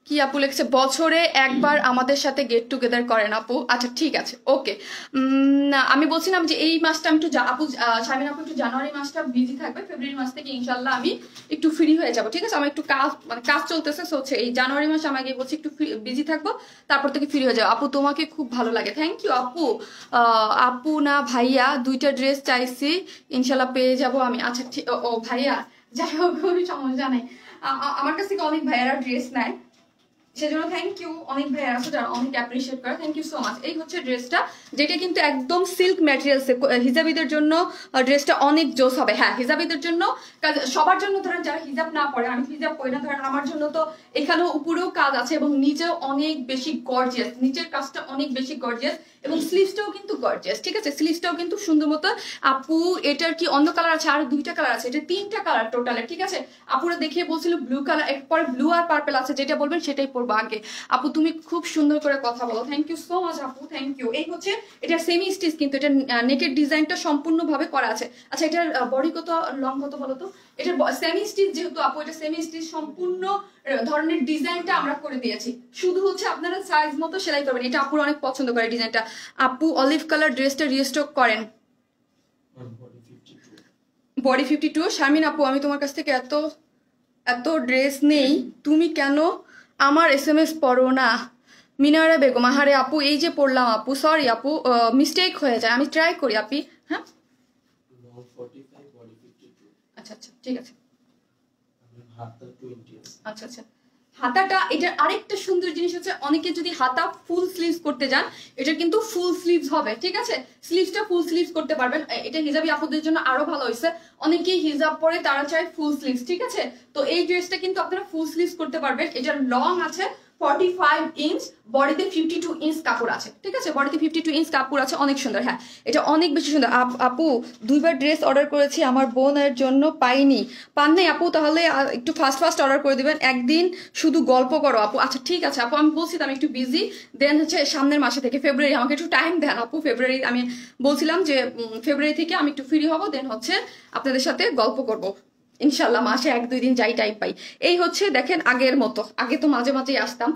কি আপু লিখছে, বছরে একবার আমাদের সাথে গেট টুগেদার করেন আপু। আচ্ছা ঠিক আছে, ওকে। আমি বলছিলাম যে এই মাসটা আমি একটু আপু শারমিন আপু একটু জানুয়ারি মাসটা বিজি থাকবে, ফেব্রুয়ারি মাস থেকে ইনশাল্লাহ আমি একটু ফ্রি হয়ে যাব, ঠিক আছে? আমার একটু কাজ মানে কাজ চলতেছে, হচ্ছে এই জানুয়ারি মাসে আমাকে বলছি একটু বিজি থাকবো, তারপর থেকে ফ্রি হয়ে যাবো। আপু তোমাকে খুব ভালো লাগে, থ্যাংক ইউ আপু। আপু না ভাইয়া, 2টা ড্রেস চাইছি, ইনশাল্লাহ পেয়ে যাব আমি। আচ্ছা ঠিক, ও ভাইয়া, যাই হোক কোনো সমস্যা নেই। আমার কাছ থেকে অনেক ভাইয়ারা ড্রেস নেয়, সেজন্য থ্যাংক ইউ। অনেক ভাইয়া আছে যারা অনেক অ্যাপ্রিশিয়েট করে, থ্যাংক ইউ সো মাচ। এই হচ্ছে ড্রেসটা, যেটা কিন্তু একদম সিল্ক ম্যাটেরিয়ালসে, হিজাবিদের জন্য ড্রেসটা অনেক জোস হবে। হ্যাঁ হিজাবিদের জন্য, সবার জন্য, ধরেন যারা হিজাব না পরে, আমি হিজাব পরি না, ধরেন আমার জন্য তো এখানেও উপরেও কাজ আছে এবং নিচেও অনেক বেশি গর্জিয়াস, নিচের কাজটা অনেক বেশি গর্জিয়াস এবং স্লিভসটাও কিন্তু গর্জিয়াস, ঠিক আছে? স্লিভসটাও কিন্তু সুন্দর মতো। আপু এটার কি অন্য কালার আছে? আর 2টা কালার আছে, এটা 3টা কালার টোটালে, ঠিক আছে? আপুরা দেখিয়ে বলছিল ব্লু কালার, এরপরে ব্লু আর পার্পল আছে, যেটা বলবেন সেটাই পরবো আগে। আপু তুমি খুব সুন্দর করে কথা বলো, থ্যাংক ইউ সো মাচ আপু, থ্যাংক ইউ। এই হচ্ছে এটা সেমি স্টিচ, কিন্তু এটা নেকের ডিজাইনটা সম্পূর্ণভাবে করা আছে। আচ্ছা এটার বডি কত, লং কত বলো তো? এটা সেমি স্টিচ যেহেতু আপু, এটা সেমি স্টিচ, সম্পূর্ণ ধরনের ডিজাইনটা আমরা করে দিয়েছি, শুধু হচ্ছে আপনারা সাইজ মতো সেলাই করবেন। এটা আপুর অনেক পছন্দ করে ডিজাইনটা। আপু অলিভ কালার ড্রেসটা রিস্টক করেন। বডি 52। শারমিন আপু আমি তোমার কাছ থেকে এত এত ড্রেস নেই, তুমি কেন আমার SMS পড়ো না? মিনারা বেগম, আহারে আপু এই যে পড়লাম আপু, সরি আপু, মিস্টেক হয়ে যায়, আমি ট্রাই করি আপি। হ্যাঁ আচ্ছা আচ্ছা ঠিক আছে। আচ্ছা আচ্ছা, হাতাটা, এটার আরেকটা সুন্দর জিনিস হচ্ছে, অনেকে যদি হাতা ফুল স্লিভস করতে যান, এটা কিন্তু ফুল স্লিভস হবে, ঠিক আছে? স্লিভসটা ফুল স্লিভস করতে পারবেন। এটা হিজাবি আপুদের জন্য আরো ভালো হয়েছে, অনেকেই হিজাব পরে তারা চায় ফুল স্লিভস, ঠিক আছে? তো এই ড্রেসটা কিন্তু আপনারা ফুল স্লিভস করতে পারবেন। এটার লং আছে 45 ইঞ্চ, বডিতে 52 ইঞ্চ কাপড় আছে, ঠিক আছে? বডিতে 52 ইঞ্চ কাপড় আছে, অনেক সুন্দর। হ্যাঁ এটা অনেক বেশি সুন্দর। আপু 2বার ড্রেস অর্ডার করেছি, আমার বোনের জন্য পাইনি। পান নাই আপু? তাহলে একটু ফাস্ট অর্ডার করে দিবেন, একদিন শুধু গল্প করো আপু। আচ্ছা ঠিক আছে আপু, আমি বলছি আমি একটু বিজি, দেন হচ্ছে সামনের মাসে থেকে ফেব্রুয়ারি, আমাকে একটু টাইম দেন আপু। ফেব্রুয়ারি আমি বলছিলাম যে ফেব্রুয়ারি থেকে আমি একটু ফ্রি হব, দেন হচ্ছে আপনাদের সাথে গল্প করব ইনশাল্লাহ, মাসে 1-2 দিন যাই টাইপ পাই। এই হচ্ছে দেখেন আগের মতো, আগে তো মাঝে মাঝেই আসতাম,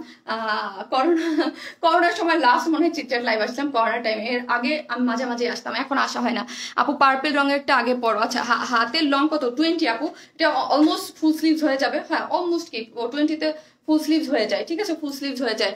করোনার সময় লাস্ট মনে হয় চিটচাট লাইভ আসলাম করোনা টাইমে, এর আগে আমি মাঝে মাঝেই আসতাম, এখন আসা হয় না। আপু পার্পেল রঙেরটা আগে পরো। আচ্ছা হাতের লং কত? 20 আপু, এটা অলমোস্ট ফুল স্লিভস হয়ে যাবে। হ্যাঁ অলমোস্ট কি 20-তে ফুল স্লিভস হয়ে যায়, ঠিক আছে? ফুল স্লিভস হয়ে যায়।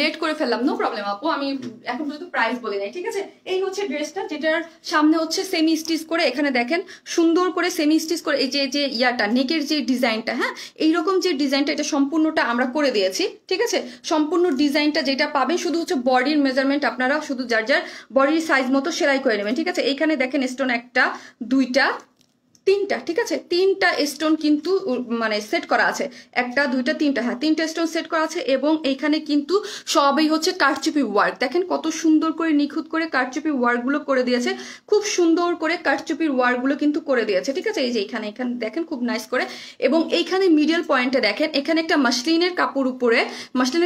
লেট করে ফেললাম, নো প্রবলেম আপু, আমি এখন পর্যন্ত প্রাইস বলি নাই, ঠিক আছে? এই হচ্ছে ড্রেসটা, যেটার সামনে হচ্ছে সেমি স্টিচ করে, এখানে দেখেন সুন্দর করে সেমি স্টিচ করে, এই যে ইয়াটা নেকের যে ডিজাইনটা, হ্যাঁ এইরকম যে ডিজাইনটা, এটা সম্পূর্ণটা আমরা করে দিয়েছি, ঠিক আছে? সম্পূর্ণ ডিজাইনটা যেটা পাবেন, শুধু হচ্ছে বডির মেজারমেন্ট আপনারা শুধু যার যার বডির সাইজ মতো সেলাই করে নেবেন, ঠিক আছে? এইখানে দেখেন স্টোন 1টা 2টা 3টা, ঠিক আছে? 3টা স্টোন কিন্তু মানে সেট করা আছে, 1টা 2টা 3টা, হ্যাঁ 3টা স্টোন সেট করা আছে। এবং এইখানে কিন্তু সবই হচ্ছে কারচুপি ওয়ার্ক, দেখেন কত সুন্দর করে নিখুঁত করে কারচুপি ওয়ার্ক গুলো করে দিয়েছে, খুব সুন্দর করে কারচুপির ওয়ার্ক গুলো কিন্তু করে দিয়েছে, ঠিক আছে? এই যে এখানে দেখেন খুব নাইস করে। এবং এইখানে মিডল পয়েন্টে দেখেন, এখানে একটা মাসলিনের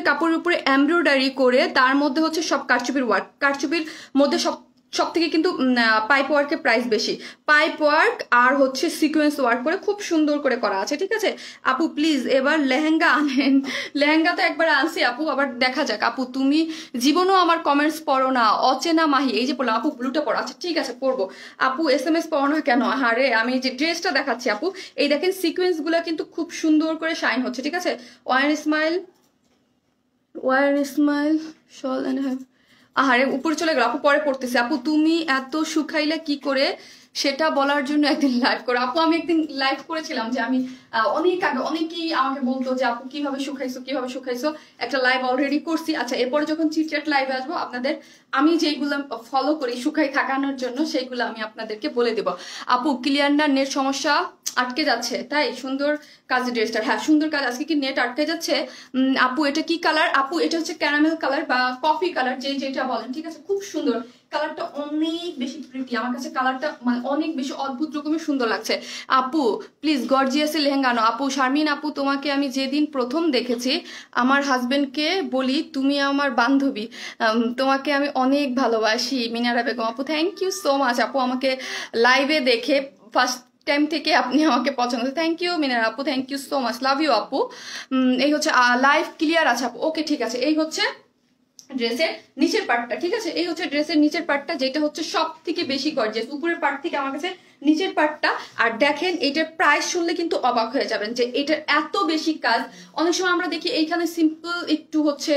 কাপড়ের উপরে এমব্রয়ডারি করে, তার মধ্যে হচ্ছে সব কারচুপির ওয়ার্ক, কারচুপির মধ্যে সব সব থেকে কিন্তু পাইপ ওয়ার্কের প্রাইস বেশি, পাইপ ওয়ার্ক আর হচ্ছে সিকোয়েন্স ওয়ার্ক করে খুব সুন্দর করে করা আছে, ঠিক আছে আপু প্লিজ এবার লেহেঙ্গা আনেন। লেহেঙ্গা তো একবার আনছি আপু, আবার দেখা যাক। আপু তুমি জীবনও আমার কমেন্টস পড়ো না, অচেনা মাহি, এই যে বললাম আপু ব্লুটা পড়ো, আচ্ছা ঠিক আছে পড়বো। আপু SMS পড়ো না কেন? আরে আমি যে ড্রেসটা দেখাচ্ছি আপু, এই দেখেন সিকোয়েন্স গুলা কিন্তু খুব সুন্দর করে শাইন হচ্ছে, ঠিক আছে। ওয়ার স্মাইল শল এন্ড হ্যাভ, আহারে উপরে চলে গেল আপু, পরে পড়তেছে। আপু তুমি এত শুকাইলে কি করে সেটা বলার জন্য একদিন লাইভ করো। আপু আমি একদিন লাইভ করেছিলাম যে আমি অনেক আগে, অনেকেই আমাকে বলতো যে আপু কিভাবে শুকাইছো, একটা লাইভ অলরেডি করছি। আচ্ছা এরপরে যখন চিটচ্যাট লাইভে আসবো আপনাদের আমি যেইগুলো ফলো করি শুকাই থাকানোর জন্য সেইগুলো আমি আপনাদেরকে বলে দেবো। আপু ক্লিয়ার না, নেট সমস্যা আটকে যাচ্ছে তাই? সুন্দর কাজ ড্রেসটা, হ্যাঁ সুন্দর কাজ। আজকে কি নেট আটকে যাচ্ছে? আপু এটা কি কালার? আপু এটা হচ্ছে ক্যারামেল কালার বা কফি কালার, যেটা বলেন, ঠিক আছে খুব সুন্দর কালারটা, অনেক বেশি প্রিটি, আমার কাছে কালারটা মানে অনেক বেশি অদ্ভুত রকমের সুন্দর লাগছে। আপু প্লিজ গর্জিয়াসের লেহেঙ্গা আনো। আপু শারমিন আপু তোমাকে আমি যেদিন প্রথম দেখেছি আমার হাজবেন্ডকে বলি তুমি আমার বান্ধবী, তোমাকে আমি অনেক ভালোবাসি। মিনারা বেগম আপু থ্যাংক ইউ সো মাচ। আপু আমাকে লাইভে দেখে ফার্স্ট টাইম থেকে আপনি আমাকে পছন্দ, থ্যাংক ইউ মিনারা আপু, thank you so much, love you আপু। এই হচ্ছে লাইভ ক্লিয়ার আছে আপু, ওকে ঠিক আছে। এই হচ্ছে ড্রেসের নিচের পার্টটা, ঠিক আছে এই হচ্ছে ড্রেসের নিচের পার্টটা, যেটা হচ্ছে সব থেকে বেশি গর্জিয়াস উপরের পার্ট থেকে আমার কাছে নিচের পার্টটা। আর দেখেন এটার প্রাইস শুনলে কিন্তু অবাক হয়ে যাবেন যে এটার এত বেশি কাজ। অনেক সময় আমরা দেখি এইখানে সিম্পল একটু হচ্ছে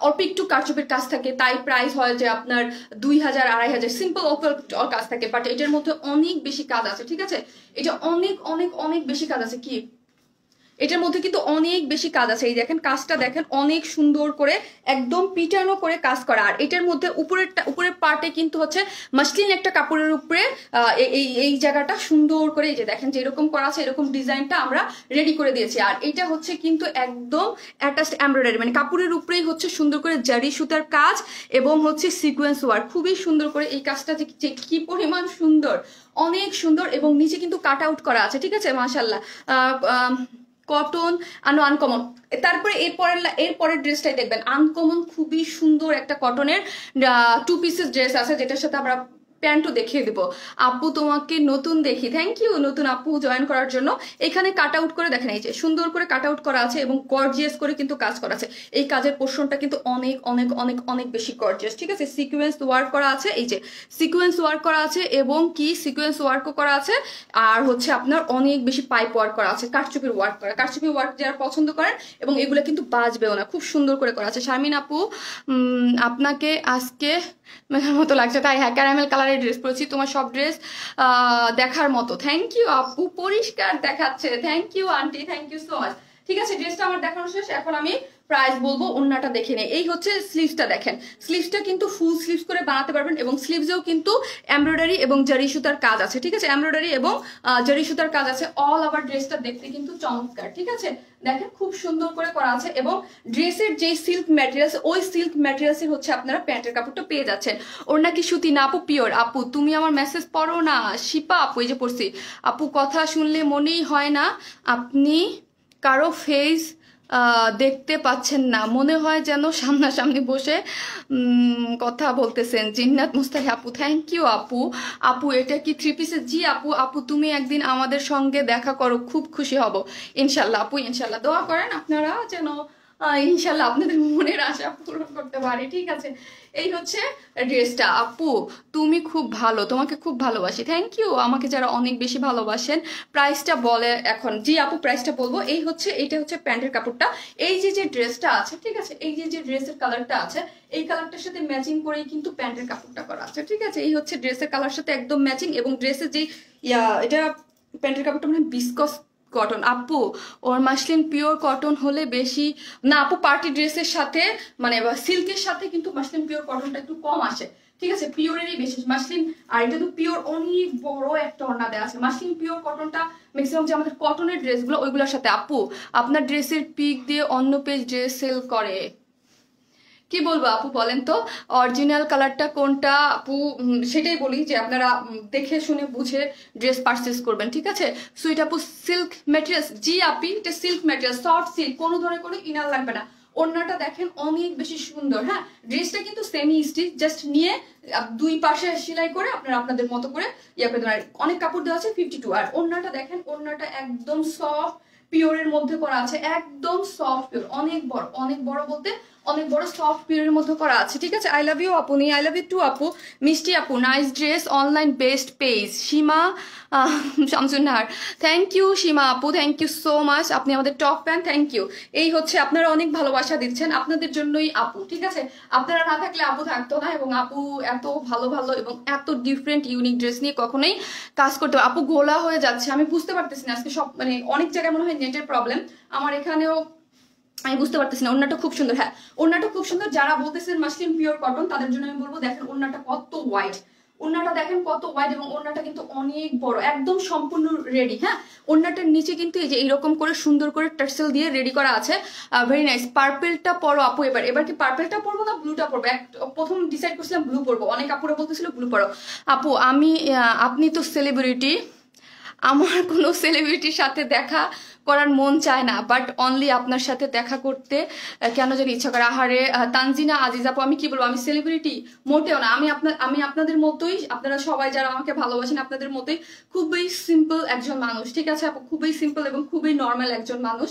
অল্প একটু কারচুপির কাজ থাকে, তাই প্রাইস হয় যে আপনার 2000 2500, সিম্পল অল্প কাজ থাকে, বাট এটার মধ্যে অনেক বেশি কাজ আছে, ঠিক আছে এটা অনেক অনেক অনেক বেশি কাজ আছে। কি এটার মধ্যে কিন্তু অনেক বেশি কাজ আছে, এই দেখেন কাজটা দেখেন অনেক সুন্দর করে একদম পিটানো করে কাজ করা। আর এটার মধ্যে উপরের পার্টে কিন্তু হচ্ছে মাসলিন একটা কাপড়ের উপরে এই জায়গাটা সুন্দর করে এই যে দেখেন যেরকম করা আছে এরকম ডিজাইনটা আমরা রেডি করে দিয়েছি। আর এটা হচ্ছে কিন্তু একদম অ্যাটাচড এমব্রয়ডারি, মানে কাপড়ের উপরেই হচ্ছে সুন্দর করে জারি সুতার কাজ এবং হচ্ছে সিকোয়েন্স ওয়ার্ক, খুবই সুন্দর করে এই কাজটা যে কি পরিমাণ সুন্দর, অনেক সুন্দর। এবং নিচে কিন্তু কাট আউট করা আছে, ঠিক আছে মাশাআল্লাহ। Cotton uncommon. তারপরে এরপরের ড্রেসটাই দেখবেন আনকমন, খুবই সুন্দর একটা কটনের 2 পিসেস ড্রেস আছে, যেটার সাথে আমরা প্যান্টও দেখিয়ে দিব। আপু তোমাকে নতুন দেখি, থ্যাংক ইউ নতুন আপু জয়েন করার জন্য। এখানে কাট আউট করে দেখেন এই যে সুন্দর করে কাট আউট করা আছে এবং গর্জিয়াস করে কিন্তু কাজ করা আছে। এই কাজের পোর্শনটা কিন্তু অনেক অনেক অনেক অনেক বেশি গর্জিয়াস, ঠিক আছে সিকোয়েন্স ওয়ার্ক করা আছে, এই যে সিকোয়েন্স ওয়ার্ক করা আছে এবং কি সিকোয়েন্স ওয়ার্কও করা আছে। আর হচ্ছে আপনার অনেক বেশি পাইপ ওয়ার্ক করা আছে, কারচুপির ওয়ার্ক করা, কারচুপি ওয়ার্ক যারা পছন্দ করেন এবং এগুলো কিন্তু বাজবেও না, খুব সুন্দর করে করা আছে। শারমিন আপু আপনাকে আজকে মেয়ের মতো লাগছে তাই? হ্যাঁ ক্যারামেল কালারের ড্রেস পরেছি, তোমার সব ড্রেস দেখার মতো, থ্যাংক ইউ আপু, পরিষ্কার দেখাচ্ছে, thank you aunty, thank you so much. ঠিক আছে ড্রেসটা আমার দেখানো শেষ, এখন আমি প্রাইস বলবো। ওন্নাটা দেখে নেই, এই হচ্ছে স্লিভসটা দেখেন, স্লিভসটা কিন্তু ফুল স্লিভস করে বানাতে পারবেন এবং স্লিভসেও কিন্তু এমব্রয়ডারি এবং জারি সুতার কাজ আছে, ঠিক আছে এমব্রয়ডারি এবং জারি সুতার কাজ আছে। অল ওভার ড্রেসটা দেখতে কিন্তু চমৎকার, ঠিক আছে দেখেন খুব সুন্দর করে করা আছে। এবং ড্রেসের যে সিল্ক ম্যাটেরিয়ালস, ওই সিল্ক ম্যাটেরিয়ালসের হচ্ছে আপনারা প্যান্টের কাপড়টা পেয়ে যাচ্ছেন। ওর নাকি সুতি না আপু পিওর। আপু তুমি আমার মেসেজ পড়ো না, শিপা আপু এই যে পড়ছি। আপু কথা শুনলে মনেই হয় না আপনি কারো ফেস দেখতে পাচ্ছেন না, মনে হয় যেন সামনাসামনি বসে কথা বলতেছেন। জিন্নাত মুস্তাহি আপু থ্যাংক ইউ আপু। আপু এটা কি 3 পিসের? জি আপু। আপু তুমি একদিন আমাদের সঙ্গে দেখা করো, খুব খুশি হব ইনশাল্লাহ। আপু ইনশাল্লাহ দোয়া করেন আপনারা যেন ইনশাল্লাহ আপনাদের মনের আশা পূরণ করতে পারি, ঠিক আছে। এই হচ্ছে ড্রেসটা। আপু তুমি খুব ভালো, তোমাকে খুব ভালোবাসি, থ্যাংক ইউ আমাকে যারা অনেক বেশি ভালোবাসেন। প্রাইসটা বলে এখন? জি আপু প্রাইসটা বলবো। এই হচ্ছে এইটা হচ্ছে প্যান্টের কাপড়টা, এই যে ড্রেসটা আছে, ঠিক আছে এই যে ড্রেসের কালারটা আছে এই কালারটার সাথে ম্যাচিং করেই কিন্তু প্যান্টের কাপড়টা করা আছে, ঠিক আছে এই হচ্ছে ড্রেসের কালার সাথে একদম ম্যাচিং। এবং ড্রেসের যে এটা প্যান্টের কাপড়টা মানে বিসকস কটন। আপু ওর মাসলিন পিওর কটন হলে বেশি না আপু, পার্টি ড্রেসের সাথে মানে সিল্কের সাথে কিন্তু মাসলিন পিওর কটনটা একটু কম আসে, ঠিক আছে পিওরেরই বেশি মাসলিন। আর এটা তো পিওর অনেক বড় একটা ওড়না দেওয়া আছে। মাসলিন পিওর কটনটা ম্যাক্সিমাম যে আমাদের কটনের ড্রেসগুলো ওইগুলোর সাথে। আপু আপনার ড্রেসের পিক দিয়ে অন্য পেজ ড্রেস সেল করে, কি বলবো আপু বলেন তো অরিজিনাল কালারটা কোনটা আপু? সেটাই বলি যে আপনারা দেখে শুনে বুঝে ড্রেস পারচেস করবেন, ঠিক আছে। সুইট আপু সিল্ক ম্যাটেরিয়ালস, জি আপি এটা সিল্ক ম্যাটেরিয়াল, সফট সিল্ক, কোনো ধরনের কোনো ইনার লাগবে না, ওড়নাটা দেখেন অনেক বেশি সুন্দর। হ্যাঁ, ড্রেসটা কিন্তু সেমি স্টিচ, জাস্ট নিয়ে দুই পাশে সেলাই করে আপনারা আপনাদের মতো করে ইয়ে করে দেন। অনেক কাপড় দেওয়া আছে 52। আর ওড়নাটা দেখেন, ওড়নাটা একদম সফট পিওরের মধ্যে করা আছে, একদম সফট পিওর, অনেক বড় বলতে অনেক বড় সফট পিওরের মধ্যে করা আছে। ঠিক আছে, আই লাভ ইউ আপু, নি আই লাভ ইউ টু আপু, মিষ্টি আপু, nice dress, online best page, Seema Shamsunnahar, thank you Seema আপু, থ্যাংক ইউ সো মাচ, আপনি আমাদের টপ ফ্যান, থ্যাংক ইউ। এই হচ্ছে আপনারা অনেক ভালোবাসা দিচ্ছেন, আপনাদের জন্যই আপু। ঠিক আছে, আপনারা না থাকলে আপু থাকতো না, এবং আপু এত ভালো ভালো এবং এত ডিফারেন্ট ইউনিক ড্রেস নিয়ে কখনোই কাজ করতে। আপু গোলা হয়ে যাচ্ছে, আমি বুঝতে পারতেছি না আজকে সব, মানে অনেক জায়গায় মনে হয় নেটের প্রবলেম, আমার এখানেও আমি বুঝতে পারতেছি না। ওড়নাটা খুব সুন্দর, হ্যাঁ ওড়নাটা খুব সুন্দর। যারা বলতেছেন মাসলিন পিওর কটন, তাদের জন্য আমি বলবো দেখেন ওড়নাটা কত ওয়াইড, ওড়নাটা দেখেন কত ওয়াইড, এবং ওড়নাটা কিন্তু অনেক বড়, একদম সম্পূর্ণ রেডি। হ্যাঁ, ওড়নাটার নিচে কিন্তু এই যে এইরকম করে সুন্দর করে টার্সেল দিয়ে রেডি করা আছে, ভেরি নাইস। পার্পেলটা পরো আপু, এবার কি পার্পেলটা পরবো না ব্লুটা পরবো? প্রথম ডিসাইড করছিলাম ব্লু পরবো, অনেক আপুরা বলতেছিল ব্লু পরো। আপু আপনি তো সেলিব্রিটি, আমার কোনো সেলিব্রিটির সাথে দেখা করার মন চায় না, বাট অনলি আপনার সাথে দেখা করতে কেন জানি ইচ্ছা করে। আহারে তানজিনা আজিজ আপু, আমি কি বলবো, আমি সেলিব্রিটি মোটেও না। আমি আপনাদের মতোই, আপনারা সবাই যারা আমাকে ভালোবাসেন আপনাদের মতোই খুবই সিম্পল একজন মানুষ। ঠিক আছে আপু, খুবই সিম্পল এবং খুবই নর্মাল একজন মানুষ।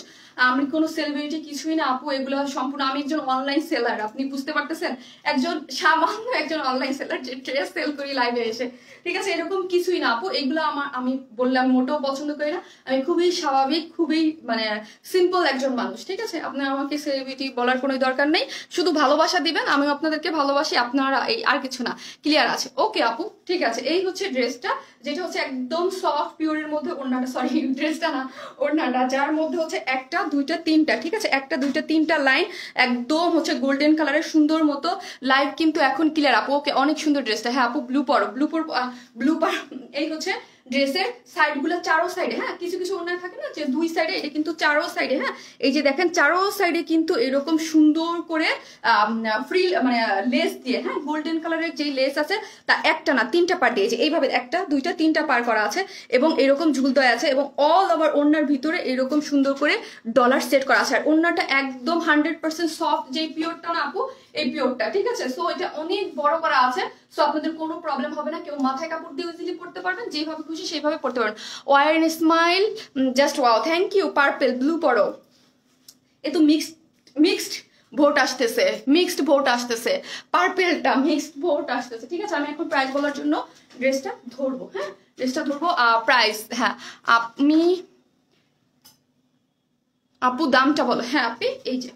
আমি কোনো সেলিব্রিটি কিছুই না আপু, এগুলো সম্পূর্ণ আমি একজন অনলাইন সেলার, আপনি বুঝতে পারতেছেন, একজন সামান্য একজন অনলাইন সেলার যে ড্রেস সেল করি লাইভে এসে। ঠিক আছে, এরকম কিছুই না আপু, এগুলো আমি বললাম মোটেও পছন্দ করি না। আমি খুবই স্বাভাবিক, খুবই মানে সিম্পল একজন মানুষ। ঠিক আছে, আপনারা আমাকে সেলিব্রিটি বলার কোনো দরকার নেই, শুধু ভালোবাসা দিবেন, আমিও আপনাদেরকে ভালোবাসি, আপনারা এই আর কিছু না। ক্লিয়ার আছে? ওকে আপু, ঠিক আছে। এই হচ্ছে ড্রেসটা, যেটা হচ্ছে একদম সফট পিওরের মধ্যে। ওড়নাটা, সরি ড্রেসটা না, ওড়নাটা, যার মধ্যে হচ্ছে একটা দুইটা তিনটা, ঠিক আছে, একটা দুইটা তিনটা লাইন একদম হচ্ছে গোল্ডেন কালারের সুন্দর মতো। লাইভ কিন্তু এখন ক্লিয়ার আপু। ওকে, অনেক সুন্দর ড্রেসটা। হ্যাঁ আপু, ব্লু পরো, ব্লু পর। এই হচ্ছে ড্রেসের সাইড গুলো, চারো সাইডে, হ্যাঁ কিছু কিছু ওড়না থাকে না যে দুই সাইডে, এটা কিন্তু চারো সাইডে। হ্যাঁ, এই যে দেখেন চারো সাইডে কিন্তু এরকম সুন্দর করে ফ্রি মানে লেস দিয়ে, হ্যাঁ গোল্ডেন কালারের যে লেস আছে তা একটা না তিনটা পার দিয়েছে, এইভাবে একটা দুইটা তিনটা পার করা আছে, এবং এরকম ঝুল দেওয়া আছে, এবং অল ওভার ওড়নার ভিতরে এরকম সুন্দর করে ডলার সেট করা আছে। আর ওড়নাটা একদম 100% সফট, যে পিওরটা না আপু, এই পিওরটা। ঠিক আছে, সো এটা অনেক বড় করা আছে, সো আপনাদের কোনো প্রবলেম হবে না, কেউ মাথায় কাপড় দিয়ে ইজিলি পড়তে পারবেন, যেভাবে খুশি সেইভাবে পড়তে পারবেন। Warm and Smile, just wow, thank you. Purple blue পরো, এ তো মিক্সড ভোট আসতেছে, মিক্সড ভোট আসতেছে, পার্পেলটা মিক্সড ভোট আসতেছে। ঠিক আছে, আমি এখন প্রাইস বলার জন্য ড্রেসটা ধরবো। হ্যাঁ, ড্রেসটা ধরবো। প্রাইস, হ্যাঁ আপনি আপু দামটা বলো। হ্যাঁ আপনি, এই যে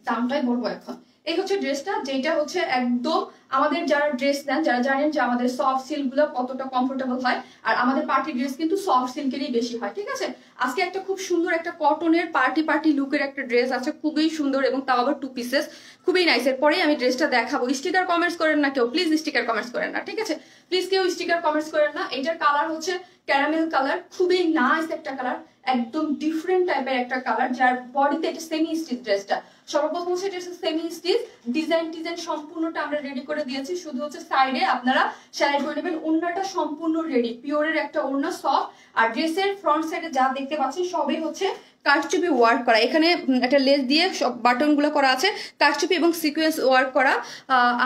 দামটাই বলবো এখন। এই হচ্ছে ড্রেসটা, যেটা হচ্ছে একদম আমাদের যারা ড্রেস দেন, যারা জানেন যে আমাদের সফট সিল্ক গুলো কতটা কমফোর্টেবল হয়, আর আমাদের পার্টি ড্রেস কিন্তু সফট সিল্কেরই বেশি হয়। ঠিক আছে, আজকে একটা খুব সুন্দর একটা কটনের পার্টি লুকের একটা ড্রেস আছে, খুবই সুন্দর, এবং তাও আবার 2 পিসেস, খুবই নাইস। এরপরে আমি ড্রেসটা দেখাবো। স্টিকার কমেন্টস করেন না কেউ, প্লিজ স্টিকার কমেন্টস করেন না। ঠিক আছে, প্লিজ কেউ স্টিকার কমেন্টস করেন না। এটার কালার হচ্ছে ক্যারামেল কালার, খুবই নাইস একটা কালার, একদম ডিফারেন্ট টাইপের একটা কালার, যার বডিতে এটা সেমি স্টিচ। ড্রেসটা সর্বপ্রথম হচ্ছে এটা সেমি স্টিচ, ডিজাইন সম্পূর্ণটা আমরা রেডি করে দিয়েছি, শুধু হচ্ছে সাইডে আপনারা সেলাই করে নেবেন। ওড়নাটা সম্পূর্ণ রেডি, পিওরের একটা ওড়না, সফট। আর ড্রেসের ফ্রন্ট সাইডে যা দেখতে পাচ্ছেন সবই হচ্ছে কারচুপি ওয়ার্ক করা, এখানে একটা লেস দিয়ে সব বাটন গুলো করা আছে, কারচুপি এবং সিকোয়েন্স ওয়ার্ক করা।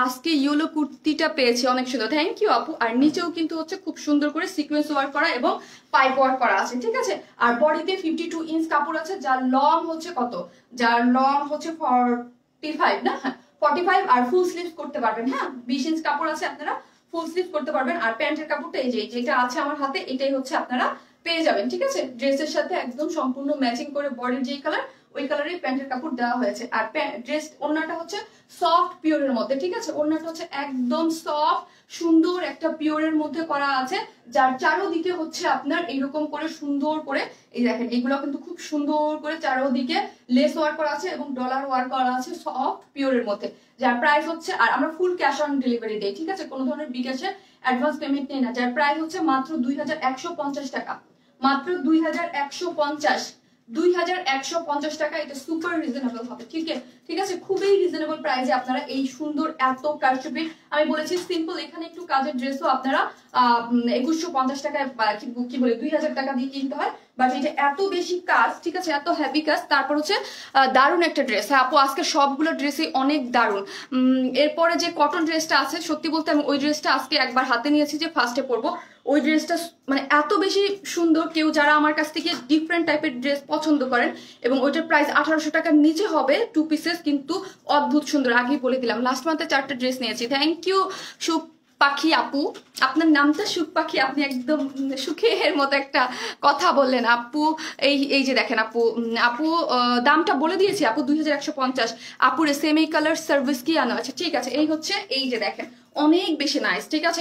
আজকে ইয়েলো কুর্তিটা পেয়েছি, অনেক সুন্দর, থ্যাংক ইউ আপু। আর নিচেও কিন্তু হচ্ছে খুব সুন্দর করে সিকোয়েন্স ওয়ার্ক করা এবং পাইপ ওয়ার্ক করা আছে। ঠিক আছে, আর বডিতে 52 ইঞ্চ কাপড় আছে, যার লং হচ্ছে কত, যার লং হচ্ছে 45 না, হ্যাঁ 45, আর ফুল স্লিভ করতে পারবেন। হ্যাঁ 20 ইঞ্চ কাপড় আছে, আপনারা ফুল স্লিভ করতে পারবেন। আর প্যান্টের কাপড়টা এই যে যেটা আছে আমার হাতে, এটাই হচ্ছে আপনারা পেয়ে যাবেন। ঠিক আছে, ড্রেসের সাথে একদম সম্পূর্ণ ম্যাচিং করে বডির যেই কালার ওই কালারের প্যান্টের কাপড় দেওয়া হয়েছে। আর ড্রেস ওড়নাটা হচ্ছে সফট পিওরের মধ্যে। ঠিক আছে, ওড়নাটা হচ্ছে একদম সফট সুন্দর একটা পিওরের মধ্যে করা আছে, যার চারোদিকে হচ্ছে আপনার এইরকম করে সুন্দর করে, এই দেখেন এগুলো কিন্তু খুব সুন্দর করে চারোদিকে লেস ওয়ার্ক করা আছে এবং ডলার ওয়ার্ক করা আছে সফট পিওরের মধ্যে, যার প্রাইস হচ্ছে, আর আমরা ফুল ক্যাশ অন ডেলিভারি দেই। ঠিক আছে, কোনো ধরনের বিকাশে অ্যাডভান্স পেমেন্ট নেই না, যার প্রাইস হচ্ছে মাত্র 2150 টাকা, মাত্র 2150 টাকা। এটা সুপার রিজনেবল হবে। ঠিক আছে, খুবই রিজনেবল প্রাইসে আপনারা এই সুন্দর এত কারচুপি, আমি বলেছি সিম্পল, এখানে একটু কাজের ড্রেসও আপনারা 2150 টাকায় কি বলে 2000 টাকা দিয়ে কিনতে হয়, বাট এটা এত বেশি কাজ, ঠিক আছে, এত হেভি কাজ, তারপর হচ্ছে দারুণ একটা ড্রেস। হ্যাঁ আপু আজকে সবগুলো ড্রেসই অনেক দারুণ। এরপরে যে কটন ড্রেসটা আছে, সত্যি বলতে আমি ওই ড্রেসটা আজকে একবার হাতে নিয়েছি যে ফার্স্টে পরবো। ওই ড্রেসটা মানে এত বেশি সুন্দর, কেউ যারা আমার কাছ থেকে ডিফারেন্ট টাইপের ড্রেস পছন্দ করেন, এবং ওইটার প্রাইস 1800 টাকার নিচে হবে, 2 পিসেস, কিন্তু অদ্ভুত সুন্দর। আগেই বলে দিলাম, লাস্ট মান্থে 4টা ড্রেস নিয়েছি। থ্যাংক ইউ সুপ পাখি আপু, আপনার নামটা সুখ পাখি, আপনি একদম সুখের মতো একটা কথা বললেন আপু। এই যে দেখেন আপু, আপু দামটা বলে দিয়েছি আপু, 2150। আপুর সেম এই কালার সার্ভিস কি আনা আছে, ঠিক আছে। এই হচ্ছে, এই যে দেখেন অনেক বেশি নাইস, ঠিক আছে।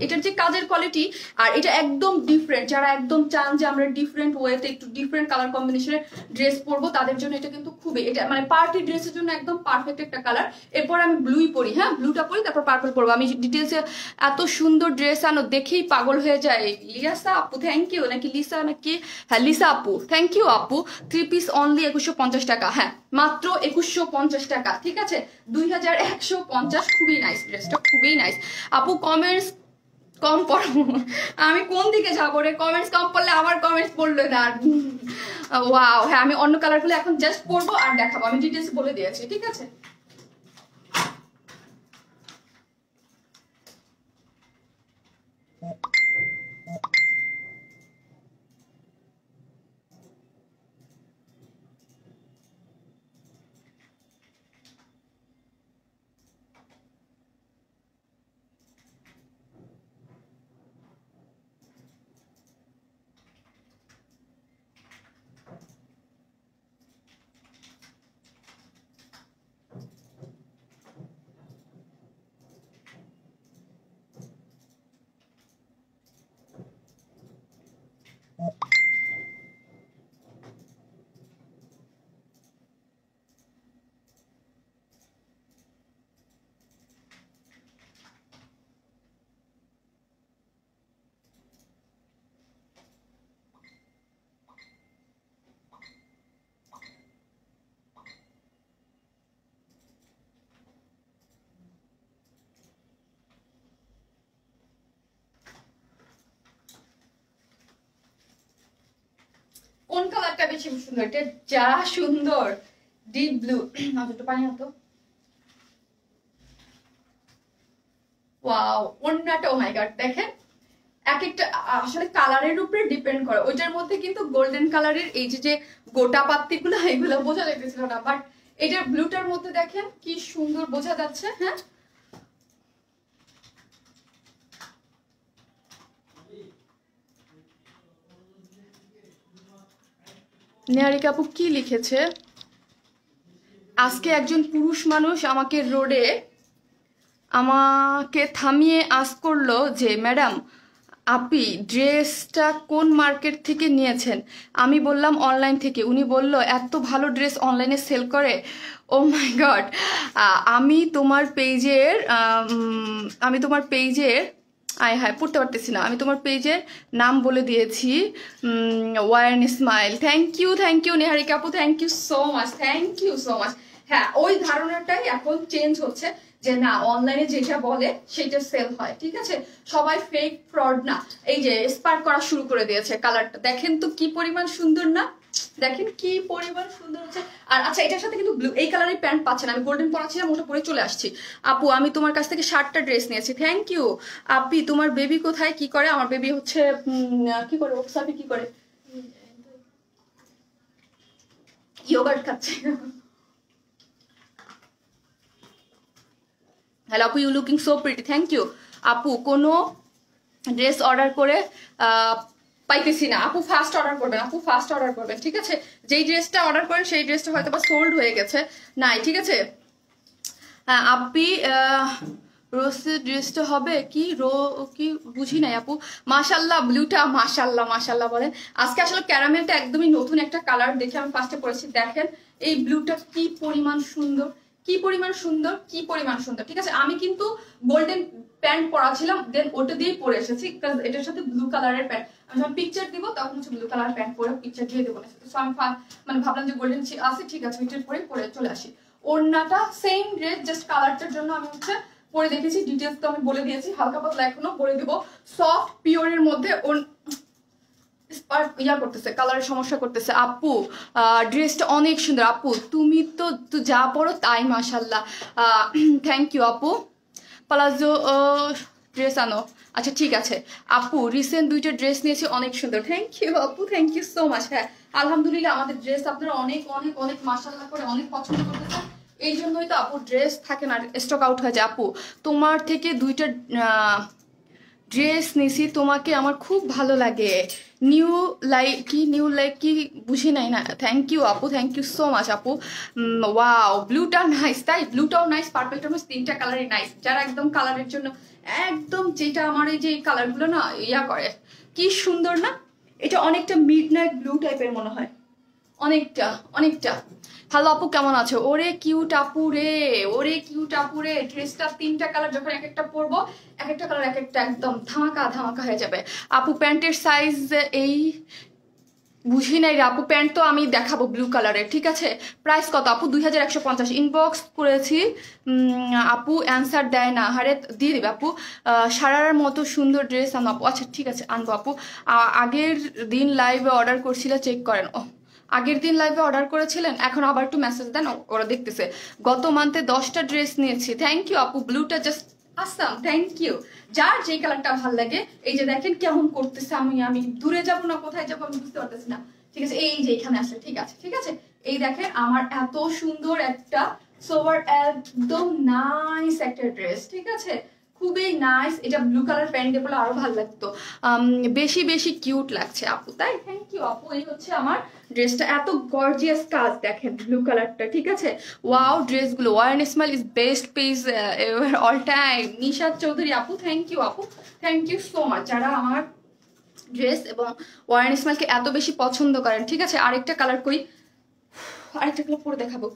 এটার যে কাজের কোয়ালিটি, আর এটা একদম ডিফারেন্ট, যারা একদম চান যে আমরা ডিফারেন্ট ওয়েতে একটু ডিফারেন্ট কালার কম্বিনেশনের ড্রেস পরবো, তাদের জন্য এটা কিন্তু খুবই, এটা মানে পার্টি ড্রেসের জন্য একদম পারফেক্ট একটা কালার। এরপর আমি ব্লুই পরি, হ্যাঁ ব্লুটা পরি, তারপর পার্পল পরবো। আমি ডিটেলসে, এত সুন্দর ড্রেস আনো দেখেই পাগল হয়ে যায়। লিয়াসা আপু থ্যাংক ইউ, নাকি লিসা নাকি, হ্যাঁ লিসা আপু থ্যাংক ইউ আপু। 3 পিস অনলি 2150 টাকা, হ্যাঁ মাত্র 2150 টাকা, ঠিক আছে। 2150, খুবই নাইস ড্রেসটা, খুবই নাইস আপু। কমেন্টস কম পড়ো, আমি কোন দিকে যাবো রে, কমেন্টস কম পড়লে আবার কমেন্টস পড়লো না। ওয়াও, হ্যাঁ আমি অন্য কালারগুলো এখন জাস্ট পরবো আর দেখাবো, আমি ডিটেলস বলে দিয়েছি, ঠিক আছে। কোন কালারটা বেশি সুন্দর, এটা যা সুন্দর, ডিপ ব্লু। একটু পানি হতো। ওয়াও, ওন্নাটা ও মাই গড, দেখেন এক একটা আসলে কালারের উপরে ডিপেন্ড করে। ওইটার মধ্যে কিন্তু গোল্ডেন কালারের এই যে গোটা পাত্তিগুলো, এগুলো বোঝা যাইতেছিল না, বাট এটার ব্লুটার মধ্যে দেখেন কি সুন্দর বোঝা যাচ্ছে। হ্যাঁ নিহারিকা আপু কি লিখেছে, আজকে একজন পুরুষ মানুষ আমাকে রোডে আমাকে থামিয়ে আস্ক করলো যে ম্যাডাম আপনি ড্রেসটা কোন মার্কেট থেকে নিয়েছেন। আমি বললাম অনলাইন থেকে। উনি বলল এত ভালো ড্রেস অনলাইনে সেল করে। ও মাই গড, আমি তোমার পেজের আয় হায় পড়তে পারতেছি না, আমি তোমার পেজের নাম বলে দিয়েছি, Warm Smile. Thank you Niharika আপু, thank you so much, thank you so much. হ্যাঁ ওই ধারণাটাই এখন চেঞ্জ হচ্ছে যে না, অনলাইনে যেটা বলে সেটা সেল হয়, ঠিক আছে। সবাই ফেক ফ্রড না। এই যে স্পার্ক করা শুরু করে দিয়েছে কালারটা, দেখেন তো কি পরিমাণ সুন্দর না, দেখেন কি পরিমাণ সুন্দর হচ্ছে। আর আচ্ছা এটার সাথে কিন্তু ব্লু এই কালারের প্যান্ট পাচ্ছেন, আমি গোল্ডেন পরাছিলাম, ওটা পরে চলে আসছি। আপু আমি তোমার কাছ থেকে 7টা ড্রেস নিয়েছি, থ্যাংক ইউ। আপি তোমার বেবি কোথায়, কি করে? আমার বেবি হচ্ছে কি করে, ওকসাপি কি করে, ইয়োগার্ট খাচ্ছে। হ্যালো আপু, you looking so pretty, thank you আপু। কোনো ড্রেস অর্ডার করে পাইতেছি না আপু, ফার্স্ট অর্ডার করবেন আপু, ফার্স্ট অর্ডার করবেন, ঠিক আছে। যেই ড্রেসটা অর্ডার করেন সেই ড্রেসটা হয়তো বা সোল্ড হয়ে গেছে, নাই, ঠিক আছে। হ্যাঁ আপি রোজের ড্রেসটা হবে কি কি বুঝি নাই আপু। মাশাল্লাহ ব্লুটা, মাশাল্লাহ মাশাল্লাহ বলেন। আজকে আসলে ক্যারামেলটা একদমই নতুন একটা কালার দেখে আমি ফার্স্টে পড়েছি, দেখেন এই ব্লুটা কি পরিমাণ সুন্দর, কি পরিমাণ সুন্দর, কি পরিমাণ সুন্দর, ঠিক আছে। আমি কিন্তু গোল্ডেন প্যান্ট পরাছিলাম, দেন ওটা দিয়েই পরে এসেছি, কারণ এটার সাথে ব্লু কালারের প্যান্ট, আমি যখন পিকচার দিব তখন হচ্ছে ব্লু কালার প্যান্ট পরে পিকচার দিয়ে দেবো। সো আমি মানে ভাবলাম যে গোল্ডেন আছে, ঠিক আছে ওইটার পরে পরে চলে আসি। ওড়নাটা সেম ড্রেস, জাস্ট কালারটার জন্য আমি হচ্ছে পরে দেখেছি, ডিটেলস তো আমি বলে দিয়েছি, হালকা পাতলা এখনো বলে দিব। সফট পিওরের মধ্যে আর ইয়া করতেছে, কালারের সমস্যা করতেছে। আপু ড্রেসটা অনেক সুন্দর আপু, তুমি তো যা পড়ো তাই মাশাল্লাহ। থ্যাংক ইউ আপু। পালাজো ড্রেস আনো, আচ্ছা ঠিক আছে আপু। রিসেন্ট 2টা ড্রেস নিয়েছি, অনেক সুন্দর। থ্যাংক ইউ আপু, থ্যাংক ইউ সো মাচ। হ্যাঁ আলহামদুলিল্লাহ আমাদের ড্রেস আপনারা অনেক অনেক অনেক মাশাল্লাহ করে অনেক পছন্দ করতেছেন, এই জন্যই তো আপু ড্রেস থাকে না, স্টক আউট হয়ে যায়। আপু তোমার থেকে 2টা ড্রেস নিছি, তোমাকে আমার খুব ভালো লাগে। নিউ লাইক কি বুঝি নাই না। থ্যাংক ইউ আপু, থ্যাংক ইউ সো মাচ আপু। ওয়াও ব্লুটা নাইস, তাই ব্লুটাও নাইস, পার্পলটাও নাইস, 3টা কালারই নাইস। যারা একদম কালারের জন্য একদম যেটা আমার এই যে কালারগুলো না ইয়া করে, কি সুন্দর না। এটা অনেকটা মিড নাইট ব্লু টাইপের মনে হয়, অনেকটা অনেকটা। হ্যালো আপু কেমন আছো? ওরে কিউট আপু রে, ওরে কিউট আপু রে। ড্রেসটা 3টা কালার যখন এক একটা পরবো, এক একটা কালার এক একটা একদম ধামাকা ধামাকা হয়ে যাবে। আপু প্যান্টের সাইজ এই বুঝি নাই রে আপু, প্যান্ট তো আমি দেখাবো ব্লু কালারের, ঠিক আছে। প্রাইস কত আপু? 2150। ইনবক্স করেছি আপু অ্যান্সার দেয় না, হারে দিয়ে দিবে আপু। সারার মতো সুন্দর ড্রেস আনো আপু, আচ্ছা ঠিক আছে আনবো আপু। আগের দিন লাইভে অর্ডার করছিল, চেক করেন। ও আগের দিন লাইভে অর্ডার করেছিলেন, এখন আবার একটু মেসেজ দেন, ওরা দেখতেছে। গত মান্থে 10টা ড্রেস নিয়েছি। থ্যাংক ইউ আপু, ব্লুটা জাস্ট আসাম, থ্যাংক ইউ। যার যে কালারটা ভালো লাগে, এই যে দেখেন কেমন করতেছে। আমি দূরে যাবো না কোথায় যাবো আমি বুঝতে পারতেছি না, ঠিক আছে। এই যে এখানে আসলে ঠিক আছে, ঠিক আছে। এই দেখেন আমার এত সুন্দর একটা সোভার একদম নাইস একটা ড্রেস, ঠিক আছে, খুবই নাইস। এটা ব্লু কালার প্যান্ট দিয়ে বলে আরো ভালো লাগতো, বেশি বেশি কিউট লাগছে আপু, তাই থ্যাংক ইউ আপু। এই হচ্ছে আমার ড্রেসটা, এত গর্জিয়াস কাজ দেখেন ব্লু কালারটা, ঠিক আছে। ওয়াও ড্রেসগুলো Warm Smile is best page all time. Nishad Chowdhury আপু, থ্যাংক ইউ আপু, থ্যাংক ইউ সো মাচ। যারা আমার ড্রেস এবং ওয়ার স্মাইলকে এত বেশি পছন্দ করেন, ঠিক আছে। আরেকটা কালার কই, আরেকটা কালার পরে দেখাবো।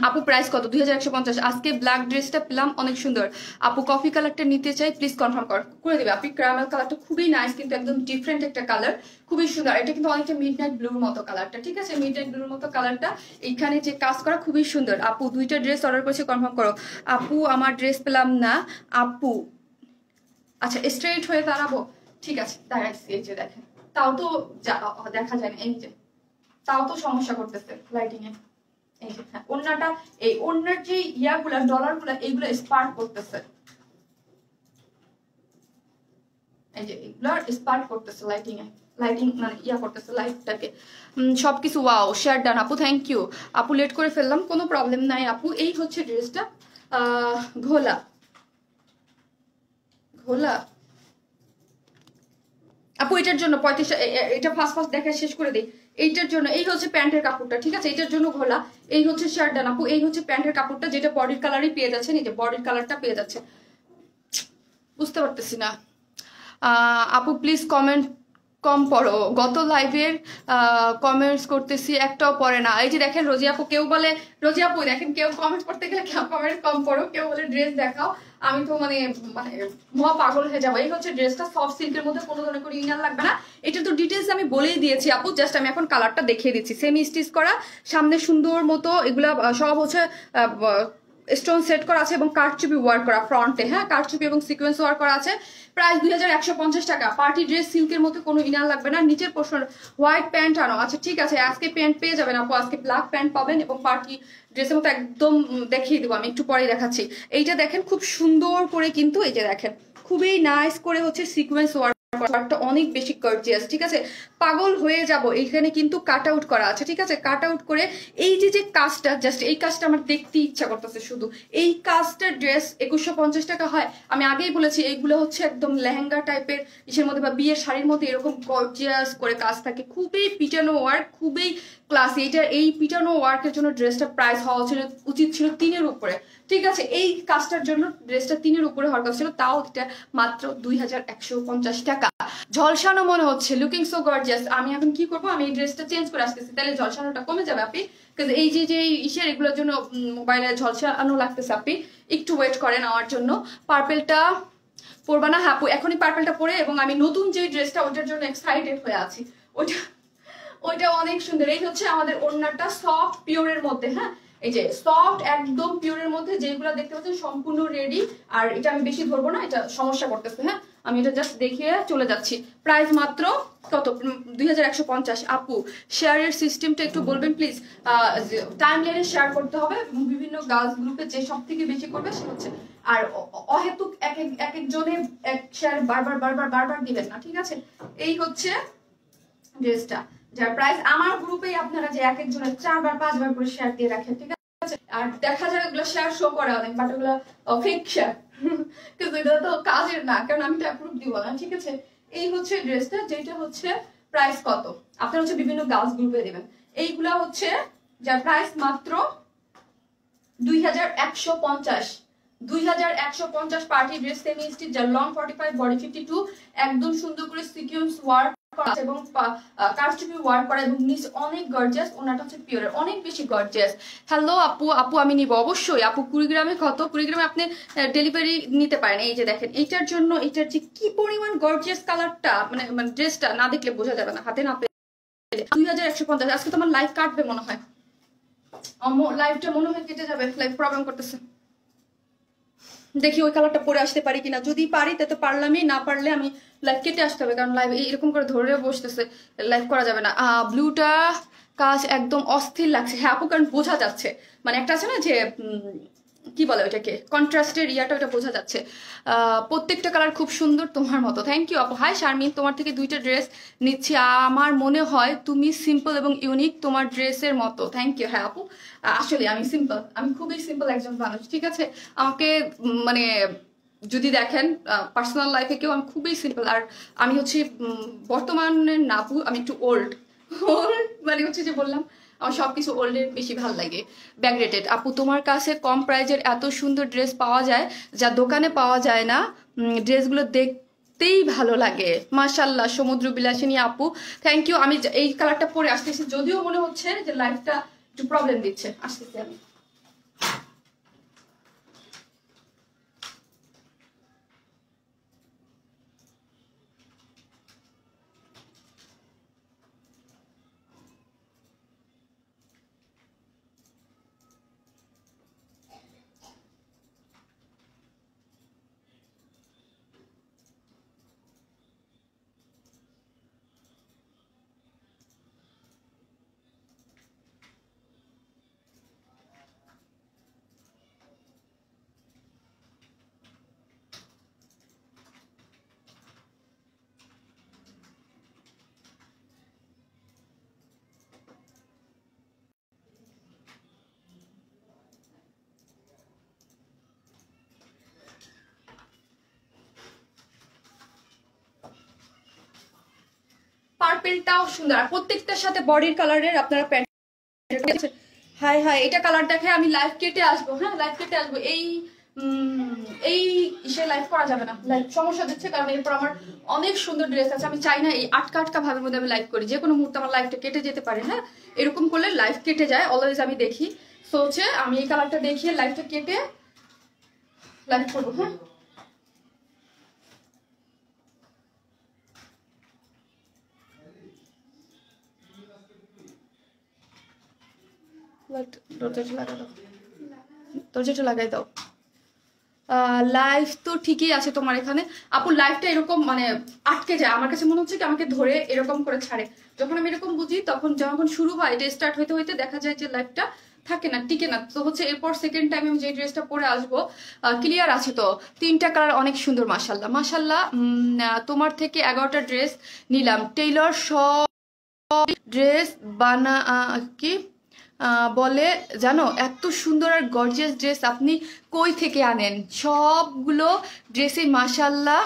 আপু প্রাইস কত? 2150। আজকে ব্ল্যাক ড্রেসটা পেলাম, অনেক সুন্দর আপু। কফি কালারটা নিতে চাই, প্লিজ কনফার্ম করে দেবে আপনি। ক্যারামেল কালারটা খুবই নাইস, কিন্তু একদম ডিফারেন্ট একটা কালার, খুবই সুন্দর। এটা কিন্তু অনেকটা মিড নাইট ব্লুর মতো কালারটা, ঠিক আছে, মিড নাইট ব্লুর মতো কালারটা। এখানে যে কাজ করা খুবই সুন্দর। আপু 2টা ড্রেস অর্ডার করেছি, কনফার্ম করো। আপু আমার ড্রেস পেলাম না আপু। আচ্ছা স্ট্রেট হয়ে দাঁড়াবো, ঠিক আছে দাঁড়াইছি। এই যে দেখেন, তাও তো দেখা যায় না, এই যে তাও তো সমস্যা করতেছে লাইটিং এ। এই যে হ্যাঁ, ওন্নাটা, এই ওন্নার যে ইয়াগুলা ডলারগুলা এইগুলো স্পার্ক করতেছে, এই যে এগুলা স্পার্ক করতেছে লাইটিং এ, লাইটিং মানে ইয়া করতেছে লাইটটাকে। সবকিছু ওয়াও শেয়ার ডান আপু, থ্যাংক ইউ আপু। লেট করে ফেললাম, কোনো প্রবলেম নাই আপু। এই হচ্ছে ড্রেসটা, ঘোলা ঘোলা আপু। এটার জন্য 35, এটা ফার্স্ট দেখা শেষ করে দিই। এইটার জন্য এই হচ্ছে প্যান্টের কাপড়টা, ঠিক আছে, এটার জন্য ঘোলা। এই হচ্ছে শার্ট ডান আপু, এই হচ্ছে প্যান্টের কাপড়টা, যেটা বডির কালারই পেয়ে যাচ্ছে, এই যে বডির কালারটা পেয়ে যাচ্ছে। বুঝতে পারতেছি না আপু, প্লিজ কমেন্ট কম পড়ো। গত লাইভের কমেন্টস করতেছি, একটাও পড়ে না। এই যে দেখেন রোজি আপু, কেউ বলে রোজি আপু দেখেন, কেউ কমেন্ট করতে গেলে কেউ কমেন্ট কম পড়ো, কেউ বলে ড্রেস দেখাও। আমি তো মানে মহা পাগল হয়ে যাবো। এই হচ্ছে ড্রেসটা, সফট সিল্কের মধ্যে, কোনো ধরনের কোনো ইনার লাগবে না। এটা তো ডিটেলস আমি বলেই দিয়েছি আপু, জাস্ট আমি এখন কালারটা দেখিয়ে দিচ্ছি। সেমি স্টিচ করা, সামনে সুন্দর মতো এগুলা সব হচ্ছে স্টোন সেট করা আছে এবং কারচুপি ওয়ার্ক করা ফ্রন্টে, হ্যাঁ কারচুপি এবং সিকোয়েন্স ওয়ার্ক করা আছে। প্রাইস 2150 টাকা। পার্টি ড্রেস, সিল্কের মধ্যে কোনো ইনার লাগবে না। নিচের পোর্শন হোয়াইট প্যান্ট আনো, আচ্ছা ঠিক আছে। আজকে প্যান্ট পেয়ে যাবেন আপু, আজকে ব্ল্যাক প্যান্ট পাবেন এবং পার্টি ড্রেসের মতো একদম দেখিয়ে দেবো আমি, একটু পরেই দেখাচ্ছি। এইটা দেখেন খুব সুন্দর করে, কিন্তু এই যে দেখেন খুবই নাইস করে হচ্ছে সিকোয়েন্স ওয়ার্ক, অনেক বেশি গর্জিয়াস, ঠিক আছে, পাগল হয়ে যাব। এইখানে কিন্তু কাট আউট করা আছে, ঠিক আছে, কাট আউট করে এই যে কাজটা, জাস্ট এই কাজটা আমার দেখতে ইচ্ছা করতেছে শুধু। এই কাজটা ড্রেস 2150 টাকা হয়। আমি আগেই বলেছি এইগুলো হচ্ছে একদম লেহেঙ্গা টাইপের ইসের মধ্যে বা বিয়ের শাড়ির মধ্যে এরকম গর্জিয়াস করে কাজ থাকে, খুবই পিটানো ওয়ার্ক, খুবই ক্লাসি। এটা এই পিটানো ওয়ার্কের জন্য ড্রেসটা প্রাইস হওয়া উচিত ছিল 3-এর উপরে, ঠিক আছে। এই কাজটার জন্য ড্রেসটা 3-এর উপরে হওয়ার কথা ছিল, তাও এটা মাত্র 2150 টাকা। ঝলসানো মনে হচ্ছে, লুকিং সো গর্জিয়াস। আমি এখন কি করবো, আমি এই ড্রেসটা চেঞ্জ করে আসতেছি, তাহলে ঝলসানোটা কমে যাবে আপনি। এই যে ইসের এগুলোর জন্য মোবাইলে ঝলসানো লাগতেছে, আপনি একটু ওয়েট করেন আমার জন্য। পার্পেলটা পরবা না? হ্যাঁ এখনই পার্পেলটা পরে, এবং আমি নতুন যে ড্রেসটা ওটার জন্য এক্সাইটেড হয়ে আছি, ওইটা অনেক সুন্দর। এই হচ্ছে আমাদের ওড়নাটা, সফট পিওরের মধ্যে, হ্যাঁ এই যে সফট একদম পিওরের মধ্যে, যেগুলো দেখতে পাচ্ছেন সম্পূর্ণ রেডি। আর এটা আমি বেশি ধরবো না, এটা সমস্যা করতেছে, হ্যাঁ আমি এটা জাস্ট দেখিয়ে চলে যাচ্ছি। প্রাইস মাত্র কত? 2150। আপু শেয়ারের সিস্টেমটা একটু বলবেন প্লিজ। টাইম লাইনে শেয়ার করতে হবে, বিভিন্ন গার্লস গ্রুপে যে সব থেকে বেশি করবে সে হচ্ছে। আর অহেতুক এক একজনে এক শেয়ার বারবার বারবার বারবার দিবেন না, ঠিক আছে? এই হচ্ছে ড্রেসটা, যার প্রাইস আমার গ্রুপেই আপনারা যে এক একজনের 4 বার 5 বার করে শেয়ার দিয়ে রাখেন, ঠিক আছে? আর দেখা যায় ওগুলো শেয়ার শো করে অনেক, বাট ওগুলো ফেক শেয়ার, কিন্তু এটা তো কাজের না, কারণ আমি তো অ্যাপ্রুভ দিব না, ঠিক আছে? এই হচ্ছে ড্রেসটা, যেটা হচ্ছে প্রাইস কত আপনারা হচ্ছে বিভিন্ন গার্লস গ্রুপে দেবেন। এইগুলা হচ্ছে যার প্রাইস মাত্র 2150। 2150 পার্টি ড্রেস, সেমি স্টিচ, যার লং 45, বডি 52, একদম সুন্দর করে সিকোয়েন্স ওয়ার্ক করা এবং কারচুপি ওয়ার্ক করা, এবং নিচ অনেক গর্জিয়াস, ওনাটা হচ্ছে পিওরের, অনেক বেশি গর্জিয়াস। হ্যালো আপু, আপু আমি নিব অবশ্যই। আপু কুড়িগ্রামে কত? কুড়িগ্রামে আপনি ডেলিভারি নিতে পারেন। এই যে দেখেন, এইটার জন্য এইটার যে কি পরিমাণ গর্জিয়াস কালারটা, মানে ড্রেসটা না দেখলে বোঝা যাবে না, হাতে না পেলে। 2150। আজকে তোমার লাইভ কাটবে মনে হয়, লাইভটা মনে হয় কেটে যাবে, লাইভ প্রবলেম করতেছে। দেখি ওই কালারটা পরে আসতে পারি কিনা, যদি পারি তো পারলামই, না পারলে আমি লাইভ কেটে আসতে হবে, কারণ লাইভ এরকম করে ধরে বসতেছে, লাইভ করা যাবে না। ব্লুটা কাজ একদম অস্থির লাগছে। হ্যাঁ আপু, কারণ বোঝা যাচ্ছে, মানে একটা আছে না যে কি বলে ওইটাকে, কন্ট্রাস্টের ইয়াটা, ওটা বোঝা যাচ্ছে। প্রত্যেকটা কালার খুব সুন্দর, তোমার মতো। থ্যাংক ইউ আপু। হাই শারমিন, তোমার থেকে 2টা ড্রেস নিচ্ছি, আমার মনে হয় তুমি সিম্পল এবং ইউনিক তোমার ড্রেসের মতো। Thank you. হ্যাঁ আপু, আসলে আমি সিম্পল, আমি খুবই সিম্পল একজন মানুষ, ঠিক আছে? আমাকে মানে যদি দেখেন পার্সোনাল লাইফে কেউ, আমি খুবই সিম্পল। আর আমি হচ্ছে বর্তমানের না আপু, আমি একটু ওল্ড মানে হচ্ছে যে বললাম, আমার সবকিছু ওল্ডের বেশি ভালো লাগে। Back rated. আপু তোমার কাছে কম প্রাইজের এত সুন্দর ড্রেস পাওয়া যায় যা দোকানে পাওয়া যায় না, ড্রেসগুলো দেখতেই ভালো লাগে মাশাল্লাহ। সমুদ্র বিলাসিনী আপু, থ্যাংক ইউ। আমি এই কালারটা পরে আসতেছি, যদিও মনে হচ্ছে যে লাইফটা একটু প্রবলেম দিচ্ছে, আসতেছি আমি। পার্পেলটাও সুন্দর, আর প্রত্যেকটার সাথে বডির কালারের আপনারা প্যান্ট। হাই হাই, এটা কালার দেখে আমি লাইভ কেটে আসবো। হ্যাঁ লাইভ কেটে আসবো। এই ইসে লাইভ করা যাবে না, লাইভ সমস্যা দিচ্ছে, কারণ এরপর আমার অনেক সুন্দর ড্রেস আছে। আমি চাই না এই আটকা আটকা ভাবের মধ্যে আমি লাইভ করি, যে কোনো মুহূর্তে আমার লাইভটা কেটে যেতে পারে। হ্যাঁ এরকম করলে লাইভ কেটে যায়, অলওয়েজ আমি দেখি। সো হচ্ছে আমি এই কালারটা দেখিয়ে লাইভটা কেটে লাইভ করবো। হ্যাঁ দরজাটা লাগাই দাও। লাইফ তো ঠিকই আছে তোমার এখানে আপু, লাইফটা এরকম মানে আটকে যায়, আমার কাছে মনে হচ্ছে কি আমাকে ধরে এরকম করে ছাড়ে। যখন আমি এরকম বুঝি, তখন যখন শুরু হয়, এটা স্টার্ট হইতে হইতে দেখা যায় যে লাইফটা থাকে না, টিকে না। তো হচ্ছে এরপর সেকেন্ড টাইম আমি যে ড্রেসটা পরে আসবো, ক্লিয়ার আছে তো? 3টা কালার অনেক সুন্দর, মাশাল্লাহ মাশাল্লাহ। তোমার থেকে 11টা ড্রেস নিলাম, টেইলর সব ড্রেস বানা কি বলে জানো, এত সুন্দর আর গর্জিয়াস ড্রেস আপনি কই থেকে আনেন? সবগুলো ড্রেসে মাশাল্লাহ।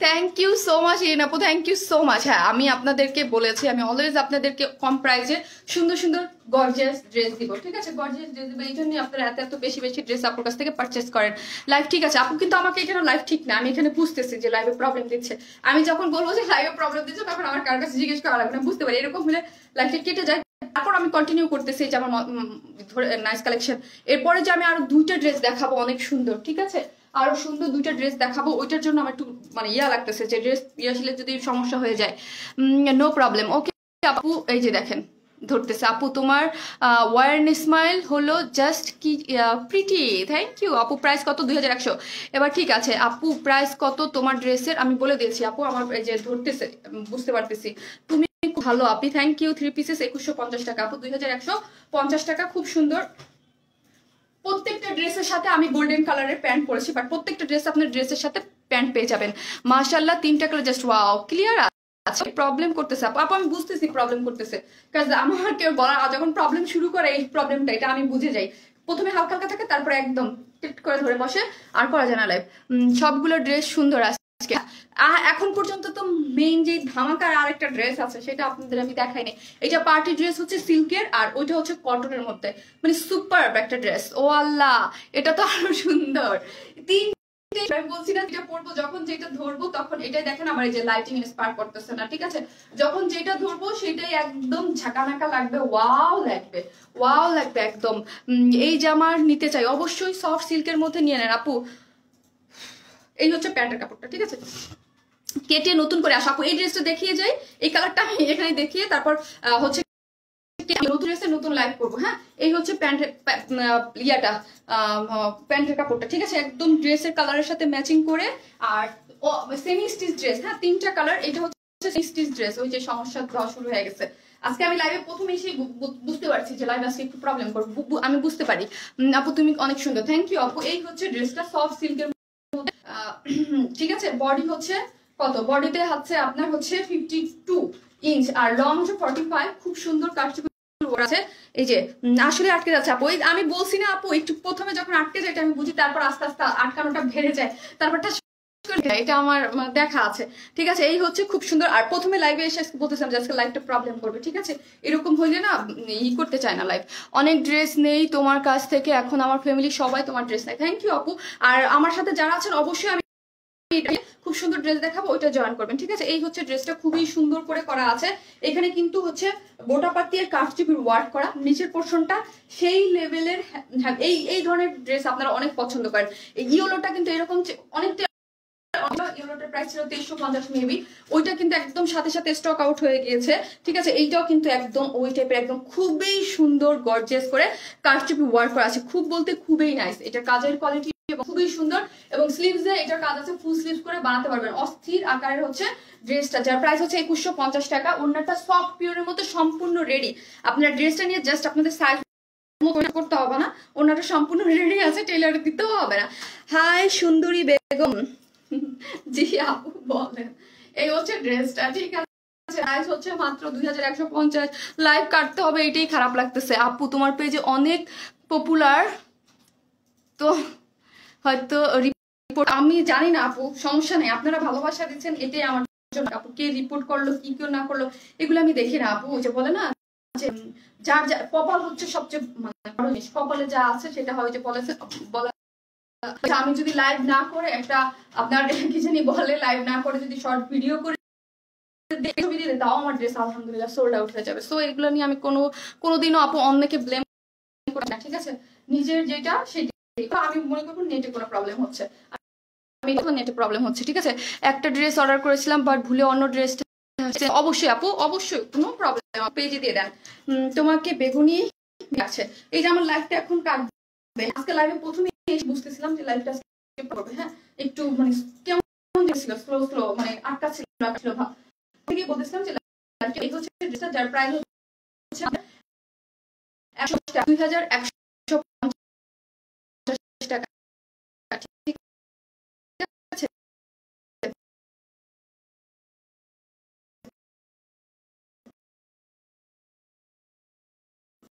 Thank you so much Irin আপু, থ্যাংক ইউ সো মাচ। হ্যাঁ আমি আপনাদেরকে বলেছি, আমি অলওয়েজ আপনাদেরকে কম প্রাইসে সুন্দর সুন্দর গর্জিয়াস ড্রেস দিব, ঠিক আছে? গর্জিয়াস ড্রেস দিব, এই জন্যই আপনারা এত এত বেশি বেশি ড্রেস আপুর কাছ থেকে পারচেস করেন। লাইভ ঠিক আছে আপু, কিন্তু আমাকে এখানে লাইভ ঠিক না, আমি এখানে বুঝতেছি যে লাইভে প্রবলেম দিচ্ছে। আমি যখন বলবো যে লাইভে প্রবলেম দিচ্ছে, তখন আমার কার কাছে জিজ্ঞেস করা লাগবে না, বুঝতে পারি। এরকম হলে লাইভটা কেটে যায়, তারপর আমি কন্টিনিউ করতেছি যে আমার নাইস কালেকশন। এরপরে যে আমি আরো 2টা ড্রেস দেখাবো অনেক সুন্দর, ঠিক আছে? আরো সুন্দর 2টা ড্রেস দেখাবো, ওইটার জন্য আমার একটু মানে ইয়া লাগতেছে, যে ড্রেস আসলে যদি সমস্যা হয়ে যায়। No problem. ওকে আপু, এই যে দেখেন ধরতেছে। আপু তোমার ওয়ার্ন স্মাইল হলো জাস্ট কি প্রিটি, থ্যাংক ইউ আপু। প্রাইস কত? 2100। এবার ঠিক আছে আপু, প্রাইস কত তোমার ড্রেসের? আমি বলে দিয়েছি আপু, আমার এই যে ধরতেছে, বুঝতে পারতেছি। তুমি ভালো আপি, থ্যাংক ইউ। 3 পিসেস 2150 টাকা আপু, 2150 টাকা, খুব সুন্দর। প্রত্যেকটা ড্রেসের সাথে আমি গোল্ডেন কালারের প্যান্ট পরেছি, বাট প্রত্যেকটা ড্রেস আপনার ড্রেসের সাথে প্যান্ট পেয়ে যাবেন। মাশাআল্লাহ, 3টা কালার জাস্ট ওয়াও, ক্লিয়ার আছে। প্রবলেম করতেছে আপু, আপু আমি বুঝতেছি প্রবলেম করতেছে, কারণ আমার কেউ বলা যখন প্রবলেম শুরু করে, এই প্রবলেমটা এটা আমি বুঝে যাই। প্রথমে হালকা হালকা থাকে, তারপরে একদম টিট করে ধরে বসে, আর করা যায় না লাইভ। সবগুলো ড্রেস সুন্দর আছে। এখন পর্যন্ত তো মেইন যে ধামাকার আরেকটা ড্রেস আছে, সেটা আপনাদের আমি দেখাইনি। এটা পার্টি ড্রেস হচ্ছে সিল্কের, আর ওইটা হচ্ছে কটনের মধ্যে, মানে সুপার একটা ড্রেস। ও আল্লাহ, এটা তো আরো সুন্দর। তিন আমি বলছি না যেটা পরবো, যখন যেটা ধরবো তখন এটাই দেখেন আমার এই যে লাইটিং ইন্সপায়ার করতেছে না, ঠিক আছে? যখন যেটা ধরবো সেটাই একদম ঝাঁকানাকা লাগবে, ওয়াও লাগবে, ওয়াও লাগবে একদম। এই জামা নিতে চাই, অবশ্যই সফট সিল্কের মধ্যে নিয়ে নেন আপু। এই হচ্ছে প্যান্টের কাপড়টা, ঠিক আছে? কেটে নতুন করে আসা আপু, এই ড্রেসটা দেখিয়ে যাই, এই কালারটা আমি এখানে দেখিয়ে তারপর হচ্ছে নতুন ড্রেসে নতুন লাইভ করবো। হ্যাঁ, এই হচ্ছে প্যান্টের ইয়াটা, প্যান্টের কাপড়টা, ঠিক আছে? একদম ড্রেসের কালারের সাথে ম্যাচিং করে, আর সেমি স্টিচ ড্রেস। হ্যাঁ, 3টা কালার। এটা হচ্ছে স্টিচ ড্রেস। ওই যে সমস্যা দেওয়া শুরু হয়ে গেছে আজকে। আমি লাইভে প্রথমে এসে বুঝতে পারছি যে লাইভ আজকে একটু প্রবলেম করবো, আমি বুঝতে পারি। আপু তুমি অনেক সুন্দর, থ্যাংক ইউ আপু। এই হচ্ছে ড্রেসটা, সফট সিল্কের মধ্যে, ঠিক আছে? বডি হচ্ছে কত? বডিতে হচ্ছে আপনার হচ্ছে 52 ইঞ্চ, আর লং হচ্ছে 45। খুব সুন্দর কাটছে আছে। এই যে আসলে আটকে যাচ্ছে আপু, আমি বলছি না আপু, একটু প্রথমে যখন আটকে যায় এটা আমি বুঝি, তারপর আস্তে আস্তে আটকানোটা বেড়ে যায়, তারপরটা এটা আমার দেখা আছে, ঠিক আছে? এই হচ্ছে খুব সুন্দর। আর প্রথমে লাইভে এসে বলতেছিলাম যে আজকে লাইভটা প্রবলেম করবে, ঠিক আছে? এরকম হইলে না করতে চায় না লাইভ। অনেক ড্রেস নেই তোমার কাছ থেকে এখন, আমার ফ্যামিলি সবাই তোমার ড্রেস নেয়, থ্যাংক ইউ আপু। আর আমার সাথে যারা আছেন অবশ্যই আমি খুব সুন্দর ড্রেস দেখাবো, ওইটা জয়েন করবেন, ঠিক আছে? এই হচ্ছে ড্রেসটা, খুবই সুন্দর করে করা আছে। এখানে কিন্তু হচ্ছে গোটাপাতি আর কাঠচুপির ওয়ার্ক করা, নিচের পোর্শনটা সেই লেভেলের। এই ধরনের ড্রেস আপনারা অনেক পছন্দ করেন। এই ইয়েলোটা কিন্তু এরকম অনেকটা, ইউরোটার প্রাইস ছিল 2350 মেবি, ওইটা কিন্তু একদম সাথে সাথে স্টক আউট হয়ে গিয়েছে, ঠিক আছে? এইটাও কিন্তু একদম ওই টাইপের, একদম খুবই সুন্দর গর্জিয়াস করে কারচুপি ওয়ার্ক করা আছে, খুব বলতে খুবই নাইস। এটা কাজের কোয়ালিটি খুবই সুন্দর, এবং স্লিভসে এটার কাজ আছে, ফুল স্লিভস করে বানাতে পারবেন। অস্থির আকারের হচ্ছে ড্রেসটা, যার প্রাইস হচ্ছে 2150 টাকা। ওনাটা সফট পিওরের মতো সম্পূর্ণ রেডি। আপনার ড্রেসটা নিয়ে জাস্ট আপনাদের সাইজ করতে হবে না, ওনাটা সম্পূর্ণ রেডি আছে, টেইলারে দিতেও হবে না। হাই সুন্দরী বেগম, জি আপু বলেন। এই হচ্ছে ড্রেসটা, ঠিক আছে? প্রাইস হচ্ছে মাত্র 2150। লাইভ কাটতে হবে, এটাই খারাপ লাগতেছে আপু। তোমার পেজে অনেক পপুলার, তো হয়তো রিপোর্ট আমি জানি না আপু, সমস্যা নেই, আপনারা ভালোবাসা দিচ্ছেন, এটাই আমার জন্য। আপু কে রিপোর্ট করলো, কি কেউ না করলো, এগুলো আমি দেখি না আপু। যে বলে না যে যার যা কপাল হচ্ছে সবচেয়ে বড় জিনিস, কপালে যা আছে সেটা হয় যে বলা। আমি যদি লাইভ না করে একটা আপনার কি জানি বলে, লাইভ না করে যদি শর্ট ভিডিও করে ছবি দিয়ে তাও আমার ড্রেস আলহামদুলিল্লাহ সোল্ড আউট হয়ে যাবে। সো এগুলো নিয়ে আমি কোনোদিনও আপু অন্যকে ব্লেম করি না, ঠিক আছে? নিজের যেটা সেটা আমি মনে করবো নেটে কোনো প্রবলেম হচ্ছে, আমি নেটে প্রবলেম হচ্ছে, ঠিক আছে? একটা ড্রেস অর্ডার করেছিলাম, বাট ভুলে অন্য ড্রেসটা। অবশ্যই আপু, অবশ্যই, কোনো প্রবলেম, পেজে দিয়ে দেন। তোমাকে বেগুনি আছে। এই যে আমার লাইফটা এখন কাটবে, আজকে লাইভে প্রথমে বুঝতেছিলাম যে লাইভটা করবে। হ্যাঁ, একটু মানে কেমন ছিল, স্লো স্লো, মানে আটকা ছিল ভাব থেকে বলতেছিলাম যে এই হচ্ছে ড্রেসটা, যার প্রাইস হচ্ছে 2150